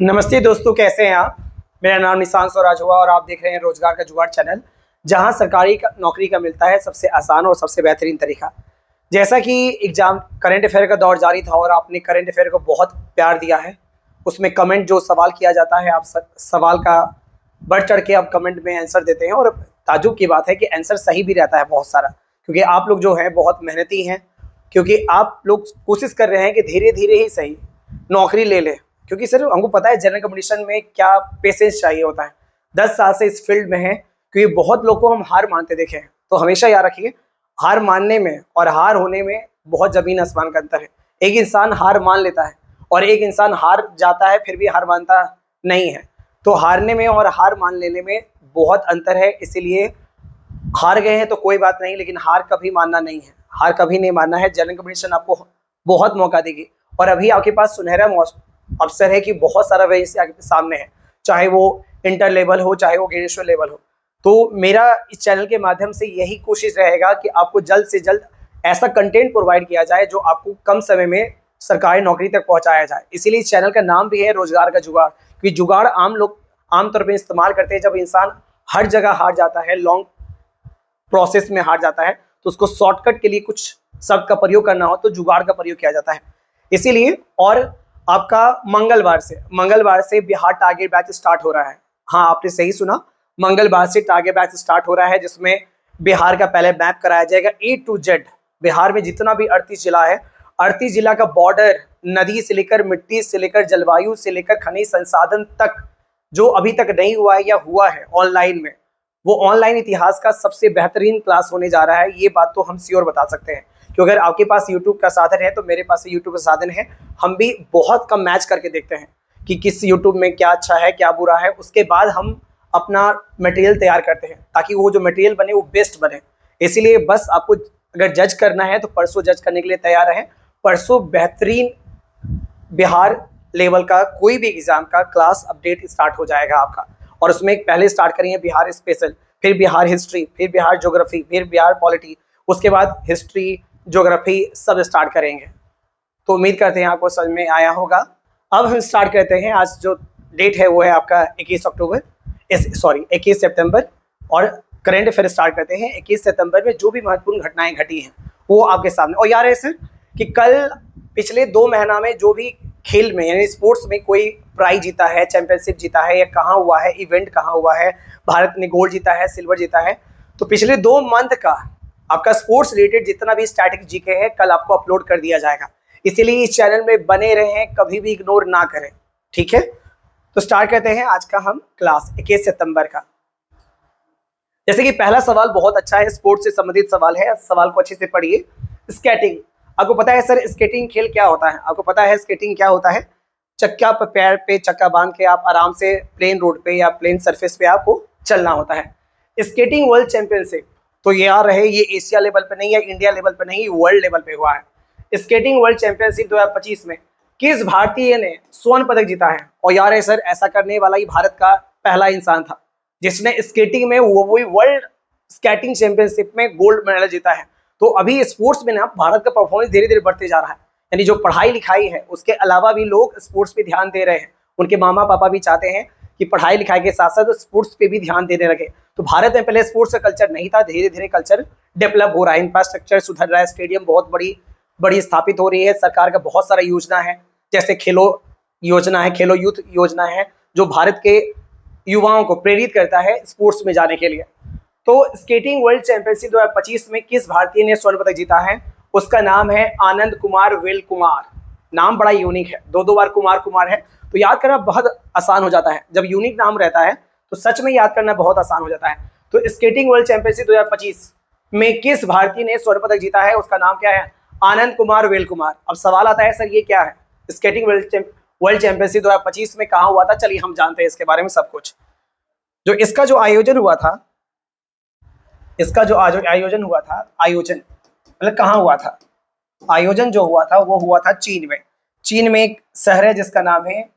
नमस्ते दोस्तों, कैसे हैं आप। मेरा नाम निशान स्वराज हुआ और आप देख रहे हैं रोजगार का जुगाड़ चैनल, जहां सरकारी नौकरी का मिलता है सबसे आसान और सबसे बेहतरीन तरीका। जैसा कि एग्जाम करंट अफेयर का दौर जारी था और आपने करंट अफेयर को बहुत प्यार दिया है, उसमें कमेंट जो सवाल किया जाता है, आप सवाल का बढ़ चढ़ के आप कमेंट में आंसर देते हैं और ताज्जुब की बात है कि आंसर सही भी रहता है बहुत सारा, क्योंकि आप लोग जो है बहुत मेहनती हैं। क्योंकि आप लोग कोशिश कर रहे हैं कि धीरे धीरे ही सही नौकरी ले लें, क्योंकि सर हमको पता है जनरल कंपटीशन में क्या पेशेंस चाहिए होता है। 10 साल से इस फील्ड में है, क्योंकि बहुत लोग को हम हार मानते देखे हैं। तो हमेशा याद रखिए, हार मानने में और हार होने में बहुत ज़मीन आसमान का अंतर है। एक इंसान हार मान लेता है और एक इंसान हार जाता है फिर भी हार मानता नहीं है। तो हारने में और हार मान लेने में बहुत अंतर है। इसीलिए हार गए हैं तो कोई बात नहीं, लेकिन हार कभी मानना नहीं है, हार कभी नहीं मानना है। जनरल कंपटीशन आपको बहुत मौका देगी और अभी आपके पास सुनहरा अवसर है कि बहुत सारा वैकेंसी आपके सामने है, चाहे वो इंटर लेवल हो, चाहे वो ग्रेजुएशन लेवल हो। तो मेरा इस चैनल के माध्यम से यही कोशिश रहेगा कि आपको जल्द से जल्द ऐसा कंटेंट प्रोवाइड किया जाए जो आपको कम समय में सरकारी नौकरी तक पहुंचाया जाए। इसीलिए इस चैनल का नाम भी है रोजगार का जुगाड़, क्योंकि जुगाड़ आम लोग आमतौर पर इस्तेमाल करते हैं जब इंसान हर जगह हार जाता है, लॉन्ग प्रोसेस में हार जाता है, तो उसको शॉर्टकट के लिए कुछ शब्द का प्रयोग करना हो तो जुगाड़ का प्रयोग किया जाता है। इसीलिए और आपका मंगलवार से बिहार टारगेट बैच स्टार्ट हो रहा है। हाँ, आपने सही सुना, मंगलवार से टारगेट बैच स्टार्ट हो रहा है, जिसमें बिहार का पहले मैप कराया जाएगा ए टू जेड। बिहार में जितना भी 38 जिला है, 38 जिला का बॉर्डर, नदी से लेकर मिट्टी से लेकर जलवायु से लेकर खनिज संसाधन तक, जो अभी तक नहीं हुआ है या हुआ है ऑनलाइन में, वो ऑनलाइन इतिहास का सबसे बेहतरीन क्लास होने जा रहा है। ये बात तो हम श्योर बता सकते हैं, क्योंकि अगर आपके पास यूट्यूब का साधन है तो मेरे पास यूट्यूब का साधन है। हम भी बहुत कम मैच करके देखते हैं कि किस यूट्यूब में क्या अच्छा है क्या बुरा है, उसके बाद हम अपना मटेरियल तैयार करते हैं ताकि वो जो मटेरियल बने वो बेस्ट बने। इसीलिए बस आपको अगर जज करना है तो परसों जज करने के लिए तैयार रहें। परसों बेहतरीन बिहार लेवल का कोई भी एग्जाम का क्लास अपडेट स्टार्ट हो जाएगा आपका, और उसमें पहले स्टार्ट करेंगे बिहार स्पेशल, फिर बिहार हिस्ट्री, फिर बिहार ज्योग्राफी, फिर बिहार पॉलिटी, उसके बाद हिस्ट्री ज्योग्राफी सब स्टार्ट करेंगे। तो उम्मीद करते हैं आपको समझ में आया होगा। अब हम स्टार्ट करते हैं। आज जो डेट है वो है आपका 21 सितंबर, और करंट अफेयर स्टार्ट करते हैं। 21 सितंबर में जो भी महत्वपूर्ण घटनाएं घटी हैं वो आपके सामने। और यार ऐसे कि कल पिछले 2 महीना में जो भी खेल में यानी स्पोर्ट्स में कोई प्राइज जीता है, चैंपियनशिप जीता है, या कहाँ हुआ है, इवेंट कहाँ हुआ है, भारत ने गोल्ड जीता है, सिल्वर जीता है, तो पिछले 2 मंथ का आपका स्पोर्ट्स रिलेटेड जितना भी स्टैटिक जीके है कल आपको अपलोड कर दिया जाएगा। इसीलिए इस चैनल में बने रहें, कभी भी इग्नोर ना करें, ठीक है। तो स्टार्ट करते हैं आज का हम क्लास 21 सितंबर का। जैसे कि पहला सवाल बहुत अच्छा है, स्पोर्ट्स से संबंधित सवाल है, सवाल को अच्छे से पढ़िए। स्केटिंग, आपको पता है सर स्केटिंग खेल क्या होता है? आपको पता है स्केटिंग क्या होता है? चक्का पर पैर पे चक्का बांध के आप आराम से प्लेन रोड पे या प्लेन सरफेस पे आपको चलना होता है। स्केटिंग वर्ल्ड चैंपियनशिप, तो ये आ रहे, ये एशिया लेवल पे नहीं है, इंडिया लेवल पे नहीं, वर्ल्ड लेवल पे हुआ है। स्केटिंग वर्ल्ड चैंपियनशिप 2025 में किस भारतीय ने स्वर्ण पदक जीता है? और यार है सर, ऐसा करने वाला ही भारत का पहला इंसान था जिसने स्केटिंग में वही वर्ल्ड स्केटिंग चैंपियनशिप में गोल्ड मेडल जीता है। तो अभी स्पोर्ट्स में ना भारत का परफॉर्मेंस धीरे धीरे बढ़ते जा रहा है। यानी जो पढ़ाई लिखाई है उसके अलावा भी लोग स्पोर्ट्स पे ध्यान दे रहे हैं। उनके मामा पापा भी चाहते हैं कि पढ़ाई लिखाई के साथ साथ स्पोर्ट्स पे भी ध्यान देने लगे। तो भारत में पहले स्पोर्ट्स का कल्चर नहीं था, धीरे धीरे कल्चर डेवलप हो रहा है, इंफ्रास्ट्रक्चर सुधर रहा है, स्टेडियम बहुत बड़ी बड़ी स्थापित हो रही है, सरकार का बहुत सारा योजना है, जैसे खेलो योजना है, खेलो यूथ योजना है, जो भारत के युवाओं को प्रेरित करता है स्पोर्ट्स में जाने के लिए। तो स्केटिंग वर्ल्ड चैंपियनशिप 2025 में किस भारतीय ने स्वर्ण पदक जीता है? उसका नाम है आनंद कुमार वेल कुमार। नाम बड़ा यूनिक है, दो बार कुमार कुमार है, तो याद करना बहुत आसान हो जाता है। जब यूनिक नाम रहता है तो सच में याद करना बहुत आसान हो जाता है। तो स्केटिंग वर्ल्ड चैंपियनशिप 2025 में किस भारतीय ने स्वर्ण पदक जीता है? उसका नाम क्या है? आनंद कुमार वेल कुमार। अब सवाल आता है सर ये क्या है? स्केटिंग वर्ल्ड चैंपियनशिप 2025 में कहाँ हुआ था? चलिए हम जानते हैं इसके बारे में सब कुछ। जो इसका जो आयोजन हुआ था, आयोजन मतलब कहाँ हुआ था? आयोजन जो हुआ था वो हुआ था चीन में। चीन में एक शहर है जिसका नाम है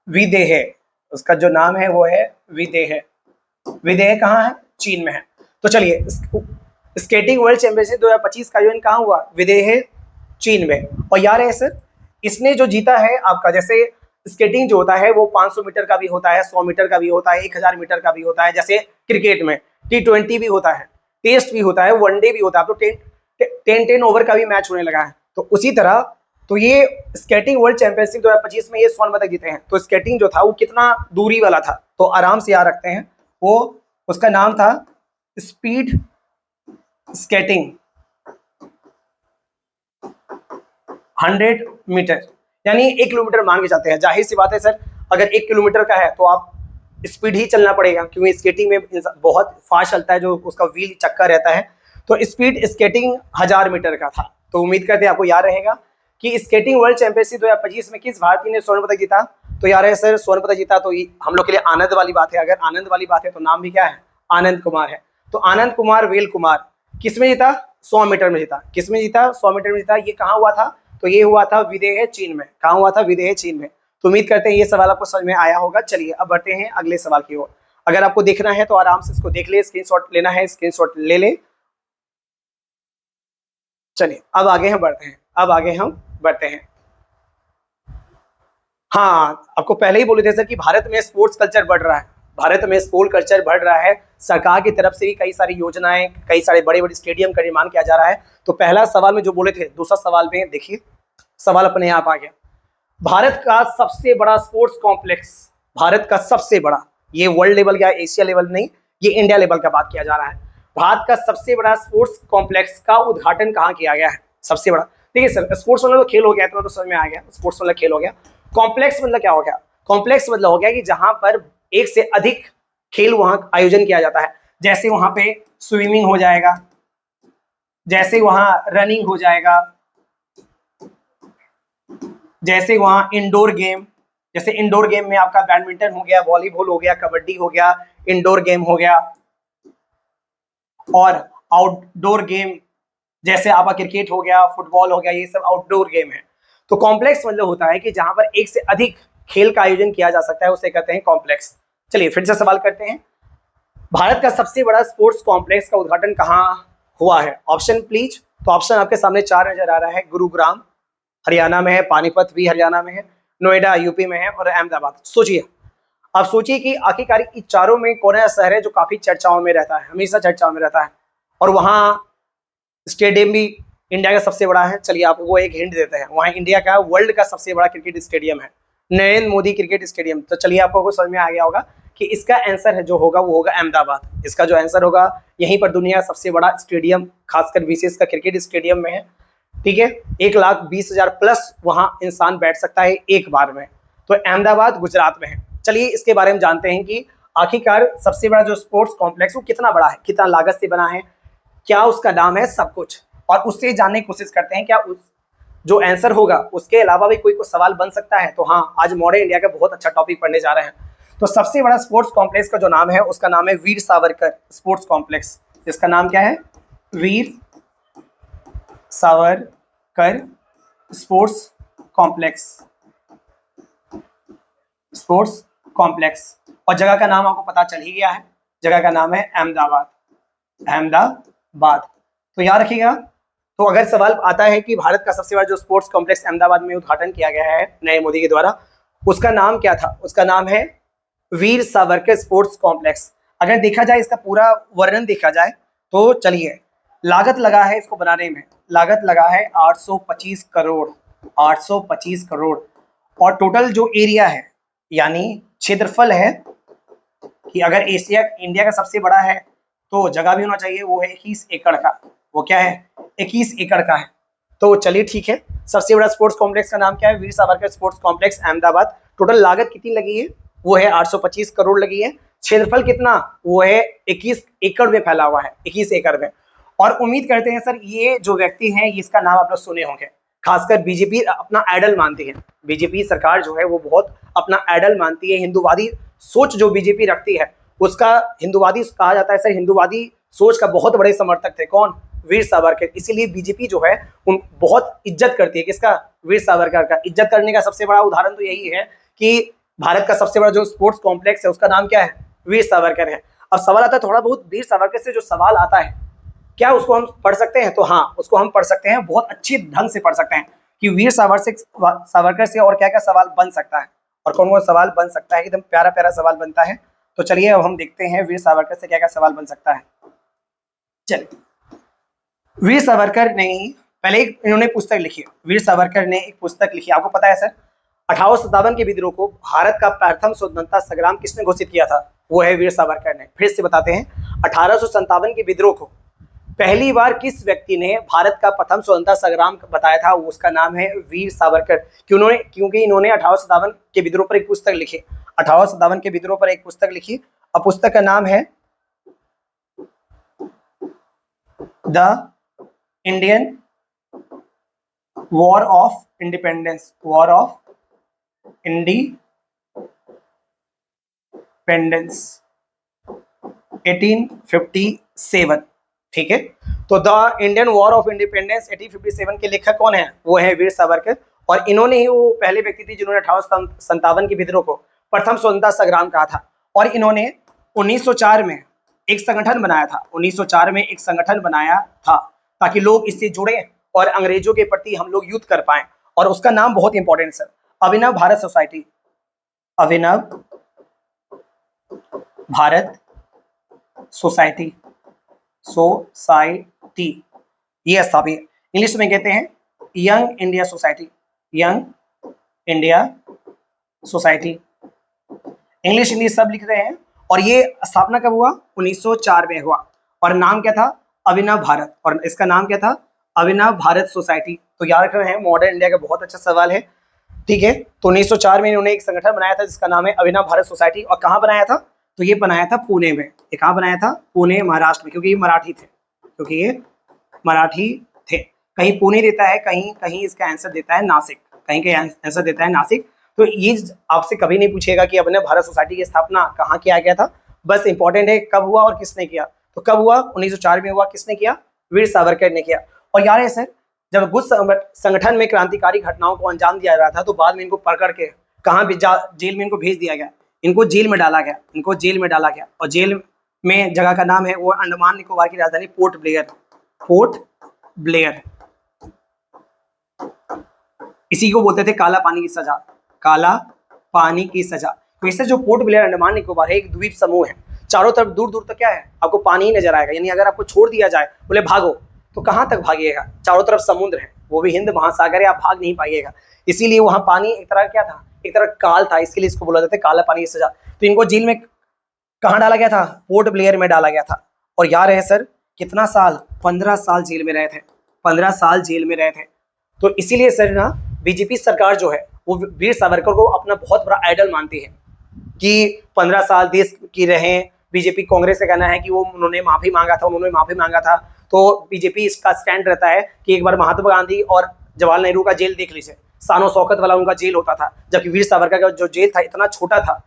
विदेह। उसका जो नाम है वो है विदेह। विदेह कहाँ है? चीन में है। तो चलिए, स्केटिंग वर्ल्ड चैंपियनशिप 2025 का आयोजन कहाँ हुआ? विदेह, चीन में। और यार है सर, इसने जो जीता है आपका, जैसे स्केटिंग जो होता है वो 500 मीटर का भी होता है, 100 मीटर का भी होता है, 1000 मीटर का भी होता है। जैसे क्रिकेट में T20 भी होता है, टेस्ट भी होता है, वनडे भी होता है। तो 10 ओवर का भी मैच होने लगा है। तो उसी तरह तो ये स्केटिंग वर्ल्ड चैंपियनशिप 2025 में ये स्वर्ण पदक जीते हैं। तो स्केटिंग जो था वो कितना दूरी वाला था, तो आराम से याद रखते हैं, वो उसका नाम था स्पीड स्केटिंग 100 मीटर, यानी 1 किलोमीटर मान के चलते हैं। जाहिर सी बात है सर, अगर 1 किलोमीटर का है तो आप स्पीड ही चलना पड़ेगा, क्योंकि स्केटिंग में बहुत फास्ट चलता है, जो उसका व्हील चक्का रहता है। तो स्पीड स्केटिंग 1000 मीटर का था। तो उम्मीद करते हैं आपको याद रहेगा कि स्केटिंग वर्ल्ड चैंपियनशिप 2025 में किस भारतीय ने स्वर्ण पदक जीता। तो यार है सर, स्वर्ण पदक जीता तो हम लोग के लिए आनंद वाली बात है। अगर आनंद वाली बात है तो नाम भी क्या है, आनंद कुमार है। तो आनंद कुमार वेल कुमार किस में जीता, 100 मीटर में जीता। किस में जीता, 100 मीटर में जीता। ये कहाँ हुआ था, तो ये हुआ था विदेह चीन में। कहाँ हुआ था, विदेह चीन में। तो उम्मीद करते हैं ये सवाल आपको समझ में आया होगा। चलिए अब बढ़ते हैं अगले सवाल की ओर। अगर आपको देखना है तो आराम से इसको देख ले, स्क्रीनशॉट लेना है स्क्रीनशॉट ले ले। चलिए अब आगे हम बढ़ते हैं, अब आगे हम बढ़ते हैं। हाँ, आपको पहले ही बोले थे सर कि भारत में स्पोर्ट्स कल्चर बढ़ रहा है, भारत में स्पोर्ट्स कल्चर बढ़ रहा है। सरकार की तरफ से भी कई सारी योजनाएं, कई सारे बड़े बड़े स्टेडियम का निर्माण किया जा रहा है। तो पहला सवाल में जो बोले थे, दूसरा सवाल में देखिए, सवाल अपने आप आ गया। भारत का सबसे बड़ा स्पोर्ट्स कॉम्प्लेक्स, भारत का सबसे बड़ा, ये वर्ल्ड लेवल या एशिया लेवल नहीं, ये इंडिया लेवल का बात किया जा रहा है। भारत का सबसे बड़ा स्पोर्ट्स कॉम्प्लेक्स का उद्घाटन कहाँ किया गया है, सबसे बड़ा। देखिए सर, स्पोर्ट्स मतलब तो खेल हो गया, इतना तो समझ में आ गया, स्पोर्ट्स मतलब खेल हो गया। कॉम्प्लेक्स मतलब क्या हो गया, कॉम्प्लेक्स मतलब हो गया कि जहां पर एक से अधिक खेल वहां आयोजन किया जाता है। जैसे वहां पे स्विमिंग हो जाएगा, जैसे वहां रनिंग हो जाएगा, जैसे वहां इंडोर गेम, जैसे इंडोर गेम में आपका बैडमिंटन हो गया, वॉलीबॉल हो गया, कबड्डी हो गया, इंडोर गेम हो गया। और आउटडोर गेम जैसे आपका क्रिकेट हो गया, फुटबॉल हो गया, ये सब आउटडोर गेम है। तो कॉम्प्लेक्स मतलब होता है कि जहां पर एक से अधिक खेल का आयोजन किया जा सकता है, उसे कहते हैं कॉम्प्लेक्स। चलिए फिर से सवाल करते हैं, भारत का सबसे बड़ा स्पोर्ट्स कॉम्प्लेक्स का उद्घाटन कहाँ हुआ है, ऑप्शन प्लीज। तो ऑप्शन आपके सामने 4 नजर आ रहा है। गुरुग्राम हरियाणा में है, पानीपत भी हरियाणा में है, नोएडा यूपी में है, और अहमदाबाद। सोचिए, अब सोचिए कि आखिरकार इन चारों में कौन ऐसा शहर है जो काफी चर्चाओं में रहता है, हमेशा चर्चाओं में रहता है, और वहाँ स्टेडियम भी इंडिया का सबसे बड़ा है। चलिए आपको वो एक हिंट देते हैं, वहाँ इंडिया का वर्ल्ड का सबसे बड़ा क्रिकेट स्टेडियम है, नरेंद्र मोदी क्रिकेट स्टेडियम। तो चलिए आपको समझ में आ गया होगा कि इसका आंसर है जो होगा वो होगा अहमदाबाद। इसका जो आंसर होगा, यहीं पर दुनिया का सबसे बड़ा स्टेडियम, खासकर विशेषकर क्रिकेट स्टेडियम में है। ठीक है, 1,20,000 प्लस वहां इंसान बैठ सकता है एक बार में। तो अहमदाबाद गुजरात में है। चलिए इसके बारे में जानते हैं कि आखिरकार सबसे बड़ा जो स्पोर्ट्स कॉम्प्लेक्स वो कितना बड़ा है, कितना लागत से बना है, क्या उसका नाम है, सब कुछ। और उससे जानने की कोशिश करते हैं क्या उस जो आंसर होगा उसके अलावा भी कोई सवाल बन सकता है। तो हाँ, आज मॉडर्न इंडिया का बहुत अच्छा टॉपिक पढ़ने जा रहे हैं। तो सबसे बड़ा स्पोर्ट्स कॉम्प्लेक्स का जो नाम है उसका नाम है वीर सावरकर स्पोर्ट्स कॉम्प्लेक्स। इसका नाम क्या है, Veer Savarkar sports complex, sports complex. और जगह का नाम आपको पता चल ही गया है, जगह का नाम है अहमदाबाद, अहमदाबाद। तो याद रखिएगा। तो अगर सवाल आता है कि भारत का सबसे बड़ा जो स्पोर्ट्स कॉम्प्लेक्स अहमदाबाद में उद्घाटन किया गया है नरेंद्र मोदी के द्वारा, उसका नाम क्या था, उसका नाम है वीर सावरकर स्पोर्ट्स कॉम्प्लेक्स। अगर देखा जाए, इसका पूरा वर्णन देखा जाए तो चलिए, लागत लगा है इसको बनाने में, लागत लगा है 825 करोड़, 825 करोड़। और टोटल जो एरिया है, यानी क्षेत्रफल है, कि अगर एशिया इंडिया का सबसे बड़ा है तो जगह भी होना चाहिए, वो है 21 एकड़ का। वो क्या है, 21 एकड़ का है। तो चलिए ठीक है, सबसे बड़ा स्पोर्ट्स कॉम्प्लेक्स का नाम क्या है, Veer Savarkar sports complex Ahmedabad. Total लागत कितनी लगी है, वो है 825 करोड़ लगी है। क्षेत्रफल कितना, वो है 21 एकड़ में फैला हुआ है, 21 एकड़ में। और उम्मीद करते हैं सर ये जो व्यक्ति हैं, इसका नाम आप लोग सुने होंगे, खासकर बीजेपी अपना आइडल मानती है। बीजेपी सरकार जो है वो बहुत अपना आइडल मानती है, हिंदूवादी सोच जो बीजेपी रखती है उसका हिंदूवादी कहा जाता है। सर हिंदूवादी सोच का बहुत बड़े समर्थक थे कौन, वीर सावरकर। इसीलिए बीजेपी जो है उन बहुत इज्जत करती है, किसका, वीर सावरकर का। इज्जत करने का सबसे बड़ा उदाहरण तो यही है कि भारत का सबसे बड़ा जो स्पोर्ट्स कॉम्प्लेक्स है उसका नाम क्या है, वीर सावरकर है। अब सवाल आता है थोड़ा बहुत वीर सावरकर से जो सवाल आता है, क्या उसको हम पढ़ सकते हैं, तो हाँ उसको हम पढ़ सकते हैं, बहुत अच्छी ढंग से पढ़ सकते हैं कि वीर सावरकर से और क्या क्या सवाल बन सकता है। और कौन कौन सवाल बन सकता है, एकदम प्यारा प्यारा सवाल बनता है। तो चलिए अब हम देखते हैं वीर सावरकर से क्या क्या सवाल बन सकता है। चलिए, वीर सावरकर ने पहले एक इन्होंने पुस्तक लिखी, वीर सावरकर ने एक पुस्तक लिखी। आपको पता है सर 1857 के विद्रोह को भारत का प्रथम स्वतंत्रता संग्राम किसने घोषित किया था? वो है वीर सावरकर ने। फिर से बताते हैं, 1857 के विद्रोह को पहली बार किस व्यक्ति ने भारत का प्रथम स्वतंत्रता संग्राम बताया था? उसका नाम है वीर सावरकर। क्योंकि इन्होंने 1857 के विद्रोह पर एक पुस्तक लिखी, 1857 के विद्रोह पर एक पुस्तक लिखी, और पुस्तक का नाम है the Indian war of independence, war of independence 1857। ठीक है, तो the Indian war of independence 1857 के लेखक कौन है? वो है वीर सावरकर। और इन्होंने ही वो पहले व्यक्ति थे जिन्होंने 1857 के विद्रोह को प्रथम स्वतंत्रता संग्राम कहा था। और इन्होंने 1904 में एक संगठन बनाया था, 1904 में एक संगठन बनाया था ताकि लोग इससे जुड़े और अंग्रेजों के प्रति हम लोग युद्ध कर पाए। और उसका नाम बहुत इंपॉर्टेंट सर, अभिनव भारत सोसाइटी, अभिनव भारत सोसाइटी, ये स्थापित, इंग्लिश में कहते हैं young India society, young India society, English Hindi सब लिख रहे हैं। और ये स्थापना कब हुआ? 1904 में हुआ। और नाम क्या था? अभिनव भारत। और इसका नाम क्या था? अभिनव भारत सोसाइटी। तो याद रख रहे हैं, मॉडर्न इंडिया का बहुत अच्छा सवाल है। ठीक है, तो 1904 में इन्होंने एक संगठन बनाया था जिसका नाम है अभिनव भारत सोसाइटी। और कहाँ बनाया था? तो ये बनाया था पुणे में। ये कहाँ बनाया था? पुणे, महाराष्ट्र में, क्योंकि ये मराठी थे, क्योंकि ये मराठी थे। कहीं पुणे देता है, कहीं कहीं इसका आंसर देता है नासिक, कहीं कहीं आंसर देता है नासिक। तो ये आपसे कभी नहीं पूछेगा कि अभिनव भारत सोसाइटी की स्थापना कहाँ किया गया था, बस इंपॉर्टेंट है कब हुआ और किसने किया। तो कब हुआ? 1904 में हुआ। किसने किया? वीर सावरकर ने किया। और याद है सर, जब गुट संगठन में क्रांतिकारी घटनाओं को अंजाम दिया जा रहा था तो बाद में इनको पकड़ के कहाँ जेल में इनको भेज दिया गया, इनको जेल में डाला गया, इनको जेल में डाला गया। और जेल में जगह का नाम है वो अंडमान निकोबार की राजधानी पोर्ट ब्लेयर, पोर्ट ब्लेयर। इसी को बोलते थे काला पानी की सजा, काला पानी की सजा। तो इससे जो पोर्ट ब्लेयर अंडमान निकोबार है, एक द्वीप समूह है, चारों तरफ दूर दूर तक क्या है? आपको पानी ही नजर आएगा। यानी अगर आपको छोड़ दिया जाए, बोले भागो, तो कहाँ तक भागिएगा? चारों तरफ समुद्र है, वो भी हिंद महासागर है, आप भाग नहीं पाइएगा। इसीलिए वहां पानी एक तरह क्या था? एक तरह काल था, इसके लिए इसको बोला जाता है काला पानी की सजा। तो इनको जेल में कहाँ डाला गया था? पोर्ट ब्लेयर में डाला गया था। और याद है सर, कितना साल? 15 साल जेल में रहे थे, 15 साल जेल में रहे थे। तो इसीलिए सर ना, बीजेपी सरकार जो है वो वीर सावरकर को अपना बहुत बड़ा आइडल मानती है कि 15 साल देश की रहे। बीजेपी कांग्रेस का कहना है कि वो उन्होंने माफी मांगा था, उन्होंने माफी मांगा था। तो बीजेपी इसका स्टैंड रहता है कि एक बार महात्मा गांधी और जवाहरलाल नेहरू का जेल देख लीजिए, शान और शौकत वाला उनका जेल होता था, जबकि वीर सावरकर का जो जेल था इतना छोटा था,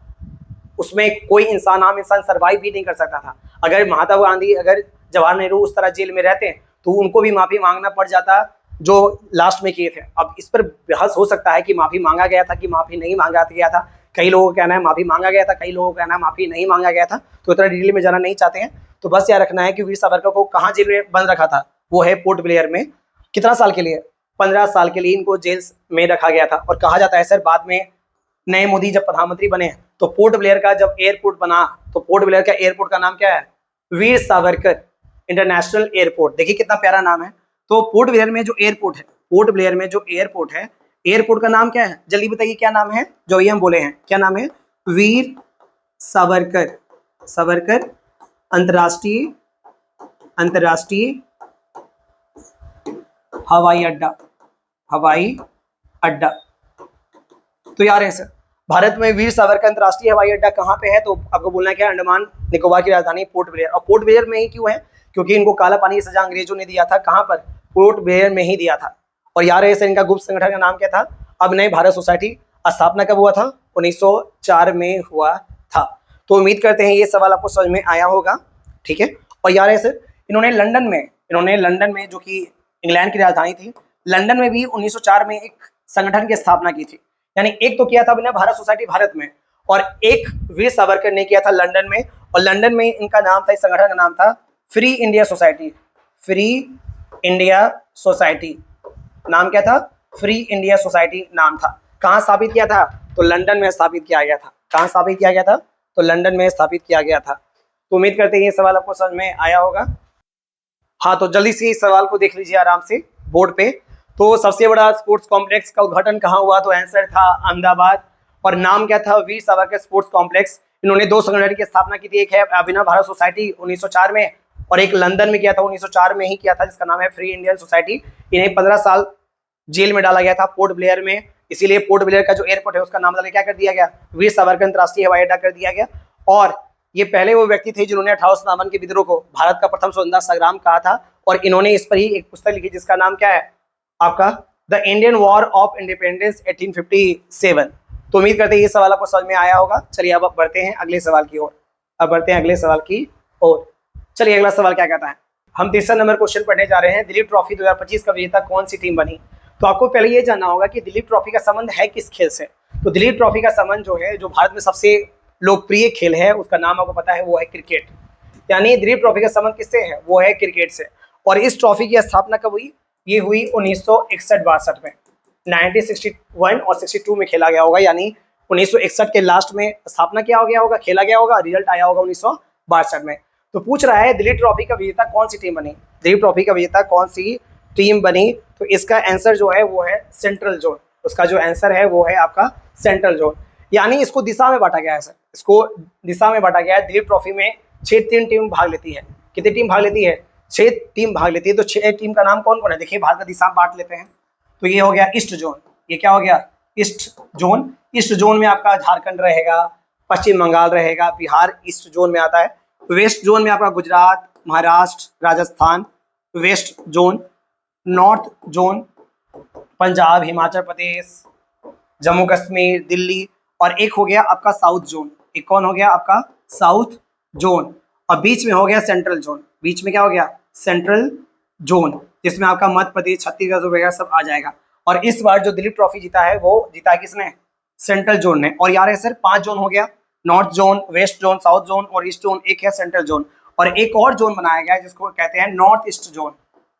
उसमें कोई इंसान, आम इंसान सर्वाइव भी नहीं कर सकता था। अगर महात्मा गांधी, अगर जवाहरलाल नेहरू उस तरह जेल में रहते तो उनको भी माफी मांगना पड़ जाता जो लास्ट में किए थे। अब इस पर बहस हो सकता है कि माफी मांगा गया था कि माफी नहीं मांगा गया था। कई लोगों का कहना है माफी मांगा गया था, कई लोगों का कहना है माफी नहीं मांगा गया था। तो इतना डिटेल में जाना नहीं चाहते हैं। तो बस याद रखना है कि वीर सावरकर को कहाँ जेल में बंद रखा था? वो है पोर्ट ब्लेयर में। कितना साल के लिए? 15 साल के लिए इनको जेल में रखा गया था। और कहा जाता है सर, बाद में नए मोदी जब प्रधानमंत्री बने तो पोर्ट ब्लेयर का जब एयरपोर्ट बना, तो पोर्ट ब्लेयर का एयरपोर्ट का नाम क्या है? Veer Savarkar international airport. देखिए कितना प्यारा नाम है। तो पोर्ट ब्लेयर में जो एयरपोर्ट है, पोर्ट ब्लेयर में जो एयरपोर्ट है, एयरपोर्ट का नाम क्या है? जल्दी बताइए क्या नाम है? जो ये हम बोले हैं, क्या नाम है? वीर सावरकर, सावरकर अंतरराष्ट्रीय, अंतरराष्ट्रीय हवाई अड्डा, हवाई अड्डा। तो यार है सर, भारत में वीर सावरकर अंतरराष्ट्रीय हवाई अड्डा कहाँ पे है? तो आपको बोलना है क्या? अंडमान निकोबार की राजधानी पोर्ट ब्लेयर। और पोर्ट ब्लेयर में ही क्यों है? क्योंकि इनको काला पानी की सजा अंग्रेजों ने दिया था। कहाँ पर? पोर्ट ब्लेयर में ही दिया था। और यार है सर, इनका गुप्त संगठन का नाम क्या था? अभिनव भारत सोसाइटी। स्थापना कब हुआ था? 1904 में हुआ था। तो उम्मीद करते हैं ये सवाल आपको समझ में आया होगा। ठीक है। और यार है सर, इन्होंने लंदन में जो कि इंग्लैंड की राजधानी थी, लंदन में भी 1904 में एक संगठन की स्थापना की थी। यानी एक तो किया था अभिनव भारत सोसाइटी भारत में, और एक वीर सावरकर ने किया था लंदन में। और लंदन में इनका नाम था, इस संगठन का नाम था free India society, free India society. नाम क्या था? फ्री इंडिया सोसाइटी नाम था। कहाँ स्थापित किया था? तो लंदन में स्थापित किया गया था। कहाँ स्थापित किया गया था? तो लंदन में स्थापित किया गया था। तो उम्मीद करते हैं ये सवाल आपको समझ में आया होगा। हाँ, तो जल्दी से इस सवाल को देख लीजिए आराम से बोर्ड पे। तो सबसे बड़ा स्पोर्ट्स कॉम्प्लेक्स का उद्घाटन कहाँ हुआ? तो आंसर था अहमदाबाद, और नाम क्या था? वीर सावरकर स्पोर्ट्स कॉम्प्लेक्स। इन्होंने 2 संगठन की स्थापना की थी, एक है अभिनव भारत सोसाइटी 1904 में, और एक लंदन में किया था 1904 में ही किया था, जिसका नाम है फ्री इंडियन सोसाइटी। इन्हें 15 साल जेल में डाला गया था पोर्ट ब्लेयर में, इसीलिए पोर्ट ब्लेयर का जो एयरपोर्ट है उसका नाम बदल के क्या कर दिया गया? वीर सावरकर अंतर्राष्ट्रीय हवाई अड्डा कर दिया गया। और ये पहले वो व्यक्ति थे जिन्होंने 1857 के विद्रोह को भारत का प्रथम स्वतंत्रता संग्राम कहा था, और इन्होंने इस पर ही एक पुस्तक लिखी जिसका नाम क्या है आपका? The Indian war of independence 1857। तो उम्मीद करते हैं ये सवाल आपको समझ में आया होगा। चलिए अब बढ़ते हैं अगले सवाल की ओर। चलिए अगला सवाल क्या कहता है? हम 3रा नंबर क्वेश्चन पढ़ने जा रहे हैं। दिलीप ट्रॉफी 2025 का विजेता कौन सी टीम बनी? तो आपको पहले ये जानना होगा कि दिलीप ट्रॉफी का संबंध है किस खेल से। तो दिलीप ट्रॉफी का संबंध जो है, जो भारत में सबसे लोकप्रिय खेल है उसका नाम आपको पता है, वो है क्रिकेट। यानी दिलीप ट्रॉफी का संबंध किससे है? वो है क्रिकेट से। और इस ट्रॉफी की स्थापना कब हुई? ये हुई 1961-62 में। 1961 और 62 में खेला गया होगा, यानी 1961 के लास्ट में स्थापना किया गया होगा, खेला गया होगा, रिजल्ट आया होगा 1962 में। तो पूछ रहा है दिलीप ट्रॉफी का विजेता कौन सी टीम बनी? दिलीप ट्रॉफी का विजेता कौन सी टीम बनी? तो इसका आंसर जो है वो है सेंट्रल जोन। उसका जो आंसर है वो है आपका सेंट्रल जोन। यानी इसको दिशा में बांटा गया है सर, इसको दिशा में बांटा गया है। दिलीप ट्रॉफी में 3 टीम भाग लेती है। कितनी टीम भाग लेती है? 6 टीम भाग लेती है। तो 6 टीम का नाम कौन कौन है? देखिए भारत का दिशा बांट लेते हैं। तो ये हो गया ईस्ट जोन। ये क्या हो गया? East zone. ईस्ट जोन में आपका झारखंड रहेगा, पश्चिम बंगाल रहेगा, बिहार ईस्ट जोन में आता है। वेस्ट जोन में आपका Gujarat, Maharashtra, Rajasthan west zone. North zone Punjab, Himachal Pradesh, Jammu Kashmir, Delhi. और एक हो गया आपका साउथ जोन। एक कौन हो गया आपका? South zone. और बीच में हो गया सेंट्रल जोन। बीच में क्या हो गया? सेंट्रल जोन, जिसमें आपका मध्य प्रदेश, छत्तीसगढ़ वगैरह सब आ जाएगा। और इस बार जो दिलीप ट्रॉफी जीता है वो जीता किसने? सेंट्रल जोन ने। और यार है सर 5 जोन हो गया, north zone, west zone, south zone और ईस्ट जोन। एक है सेंट्रल जोन, और एक और जोन बनाया गया है जिसको कहते हैं north east zone.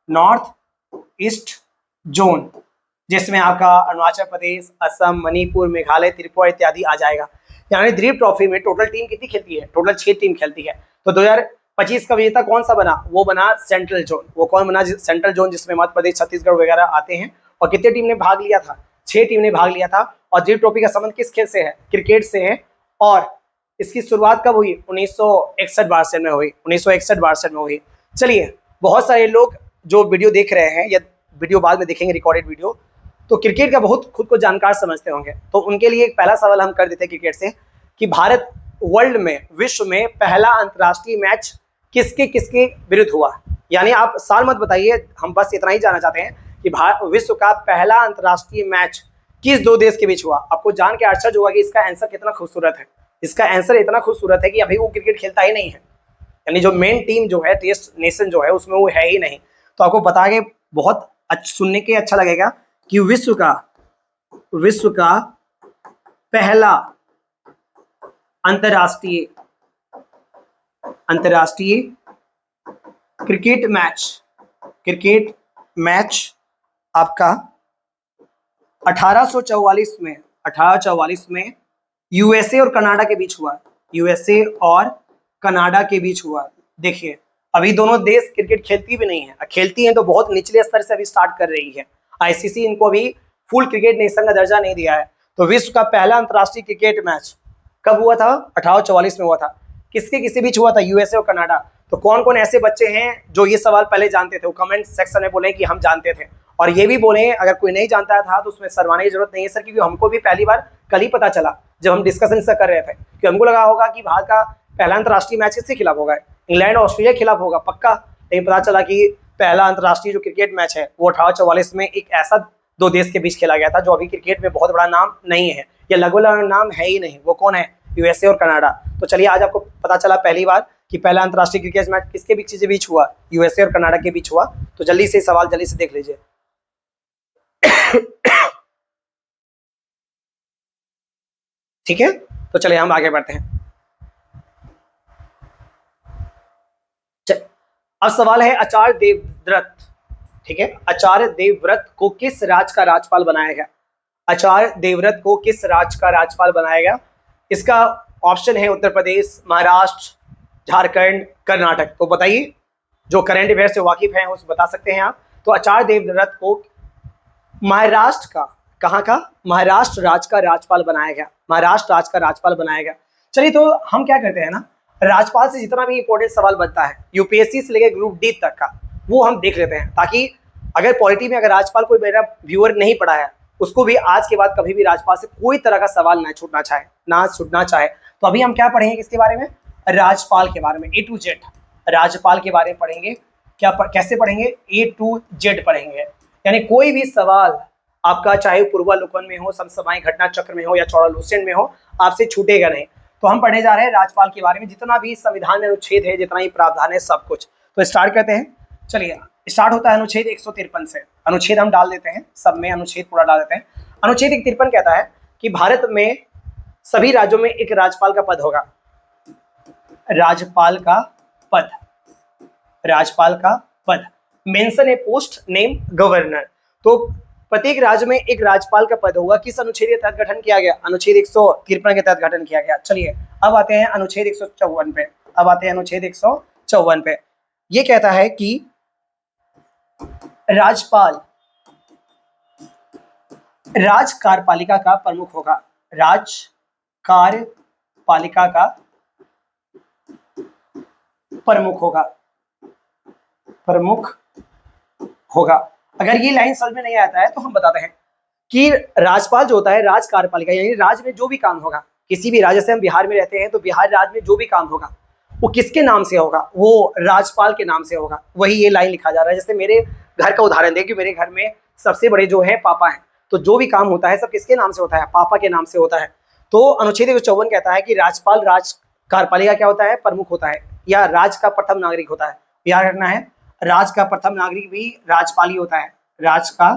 North east zone, जिसमें आपका अरुणाचल प्रदेश, असम, मणिपुर, मेघालय, त्रिपुरा इत्यादि आ जाएगा। यानी दिलीप ट्रॉफी में टोटल टीम कितनी खेलती है? टोटल 6 टीम खेलती है। तो 2025 का विजेता कौन सा बना? वो बना सेंट्रल जोन। वो कौन बना? सेंट्रल जोन, जिसमें मध्य प्रदेश, छत्तीसगढ़ वगैरह आते हैं। और कितनी टीम ने भाग लिया था? 6 टीम ने भाग लिया था। और दिलीप ट्रॉफी का संबंध किस खेल से है? क्रिकेट से है। और इसकी शुरुआत कब हुई? 1961-62 में हुई। 1961-62 में हुई। चलिए, बहुत सारे लोग जो वीडियो देख रहे हैं या वीडियो बाद में देखेंगे रिकॉर्डेड वीडियो, तो क्रिकेट का बहुत खुद को जानकार समझते होंगे। तो उनके लिए एक पहला सवाल हम कर देते हैं क्रिकेट से कि भारत वर्ल्ड में, विश्व में पहला अंतर्राष्ट्रीय मैच किसके किसके विरुद्ध हुआ? यानी आप साल मत बताइए, हम बस इतना ही जानना चाहते हैं कि विश्व का पहला अंतर्राष्ट्रीय मैच किस 2 देश के बीच हुआ? आपको जान के आश्चर्य होगा कि इसका आंसर कितना खूबसूरत है। इसका आंसर इतना खूबसूरत है कि अभी वो क्रिकेट खेलता ही नहीं है, यानी जो मेन टीम जो है, टेस्ट नेशन जो है, उसमें वो है ही नहीं। तो आपको बता के बहुत सुनने के अच्छा लगेगा कि विश्व का पहला अंतरराष्ट्रीय क्रिकेट मैच आपका 1844 में यूएसए और कनाडा के बीच हुआ। यूएसए और कनाडा के बीच हुआ। देखिए, अभी दोनों देश क्रिकेट खेलती भी नहीं है, खेलती हैं तो बहुत निचले स्तर से अभी स्टार्ट कर रही है। आईसीसी इनको अभी फुल क्रिकेट नेशन का दर्जा नहीं दिया है। तो विश्व का पहला अंतर्राष्ट्रीय क्रिकेट मैच कब हुआ था? 1844 में हुआ था। किसके किसके बीच हुआ था? यूएसए और कनाडा। तो कौन कौन ऐसे बच्चे हैं जो ये सवाल पहले जानते थे? वो कमेंट सेक्शन में बोले कि हम जानते थे। और ये भी बोले अगर कोई नहीं जानता था तो उसमें शर्माने की जरूरत नहीं है सर, क्योंकि हमको भी पहली बार कल ही पता चला जब हम डिस्कशन कर रहे थे, कि हमको लगा होगा कि भारत का पहला अंतर्राष्ट्रीय मैच किसके खिलाफ होगा? इंग्लैंड और ऑस्ट्रेलिया के खिलाफ होगा पक्का। लेकिन पता चला कि पहला अंतर्राष्ट्रीय जो क्रिकेट मैच है वो 1844 में एक ऐसा 2 देश के बीच खेला गया था जो अभी क्रिकेट में बहुत बड़ा नाम नहीं है, या लगभग नाम है ही नहीं। वो कौन है? यूएसए और कनाडा। तो चलिए, आज आपको पता चला पहली बार कि पहला अंतर्राष्ट्रीय क्रिकेट मैच किसके बीच हुआ? यूएसए और कनाडा के बीच हुआ। तो जल्दी से सवाल जल्दी से देख लीजिए। ठीक है, तो चलिए हम आगे बढ़ते हैं। अब सवाल है आचार्य देवव्रत। ठीक है, आचार्य देवव्रत को किस राज्य का राज्यपाल बनाया गया? आचार्य देवव्रत को किस राज्य का राज्यपाल बनाया गया? इसका ऑप्शन है उत्तर प्रदेश, महाराष्ट्र, झारखंड, कर्नाटक। तो बताइए, जो करंट अफेयर से वाकिफ हैं उस बता सकते हैं आप। तो आचार्य देवव्रत को महाराष्ट्र का, कहाँ का? महाराष्ट्र राज्य का राज्यपाल बनाया गया, महाराष्ट्र राज्य का राज्यपाल बनाया गया। चलिए, तो हम क्या करते हैं ना, राज्यपाल से जितना भी इंपॉर्टेंट सवाल बनता है यूपीएससी से लेकर ग्रुप डी तक का, वो हम देख लेते हैं, ताकि अगर पॉलिटी में अगर राज्यपाल कोई मेरा व्यूअर नहीं पढ़ा है, उसको भी आज के बाद कभी भी राज्यपाल से कोई तरह का सवाल ना छूटना चाहे। तो अभी हम क्या पढ़ेंगे किसके बारे में? राज्यपाल के बारे में, ए टू जेड राज्यपाल के बारे में पढ़ेंगे। कैसे पढ़ेंगे? ए टू जेड पढ़ेंगे। यानी कोई भी सवाल आपका, चाहे पूर्वालोकन में हो, समसमायी घटना चक्र में हो या चौड़ालूसेंट में हो, आपसे छूटेगा नहीं। तो हम पढ़ने जा रहे हैं राज्यपाल के बारे में, जितना भी संविधान में अनुच्छेद है, जितना ही प्रावधान है, सब कुछ। तो स्टार्ट करते हैं। चलिए, स्टार्ट होता है अनुच्छेद 153 से। अनुच्छेद हम डाल देते हैं, सब में अनुच्छेद पूरा डाल देते हैं। अनुच्छेद 153 कहता है कि भारत में सभी राज्यों में एक राज्यपाल का पद होगा। राज्यपाल का पद, राज्यपाल का पद। मेंशन ए पोस्ट नेम गवर्नर। तो प्रत्येक राज्य में एक राज्यपाल का पद होगा। किस अनुच्छेद के तहत गठन किया गया? अनुच्छेद 153 के तहत गठन किया गया। चलिए, अब आते हैं अनुच्छेद 154 पे। अब आते हैं अनुच्छेद 154 पे। ये कहता है कि राज्यपाल राज्य कार्यपालिका का प्रमुख होगा। राज्य कार्यपालिका का प्रमुख होगा। अगर ये लाइन समझ में नहीं आता है तो हम बताते हैं कि राज्यपाल जो होता है राज्य कार्यपालिका, यानी राज्य में जो भी काम होगा, किसी भी राज्य से हम बिहार में रहते हैं तो बिहार राज्य में जो भी काम होगा वो किसके नाम से होगा? वो राज्यपाल के नाम से होगा। वही ये लाइन लिखा जा रहा है। जैसे मेरे घर का उदाहरण देखिए, मेरे घर में सबसे बड़े जो है पापा हैं, तो जो भी काम होता है सब किसके नाम से होता है? पापा के नाम से होता है। तो अनुच्छेद 154 कहता है कि राज्यपाल राज्य कार्यपालिका क्या होता है? प्रमुख होता है, या राज्य का प्रथम नागरिक होता है। याद रखना है, राज्य का प्रथम नागरिक भी राज्यपाल ही होता है। राज्य का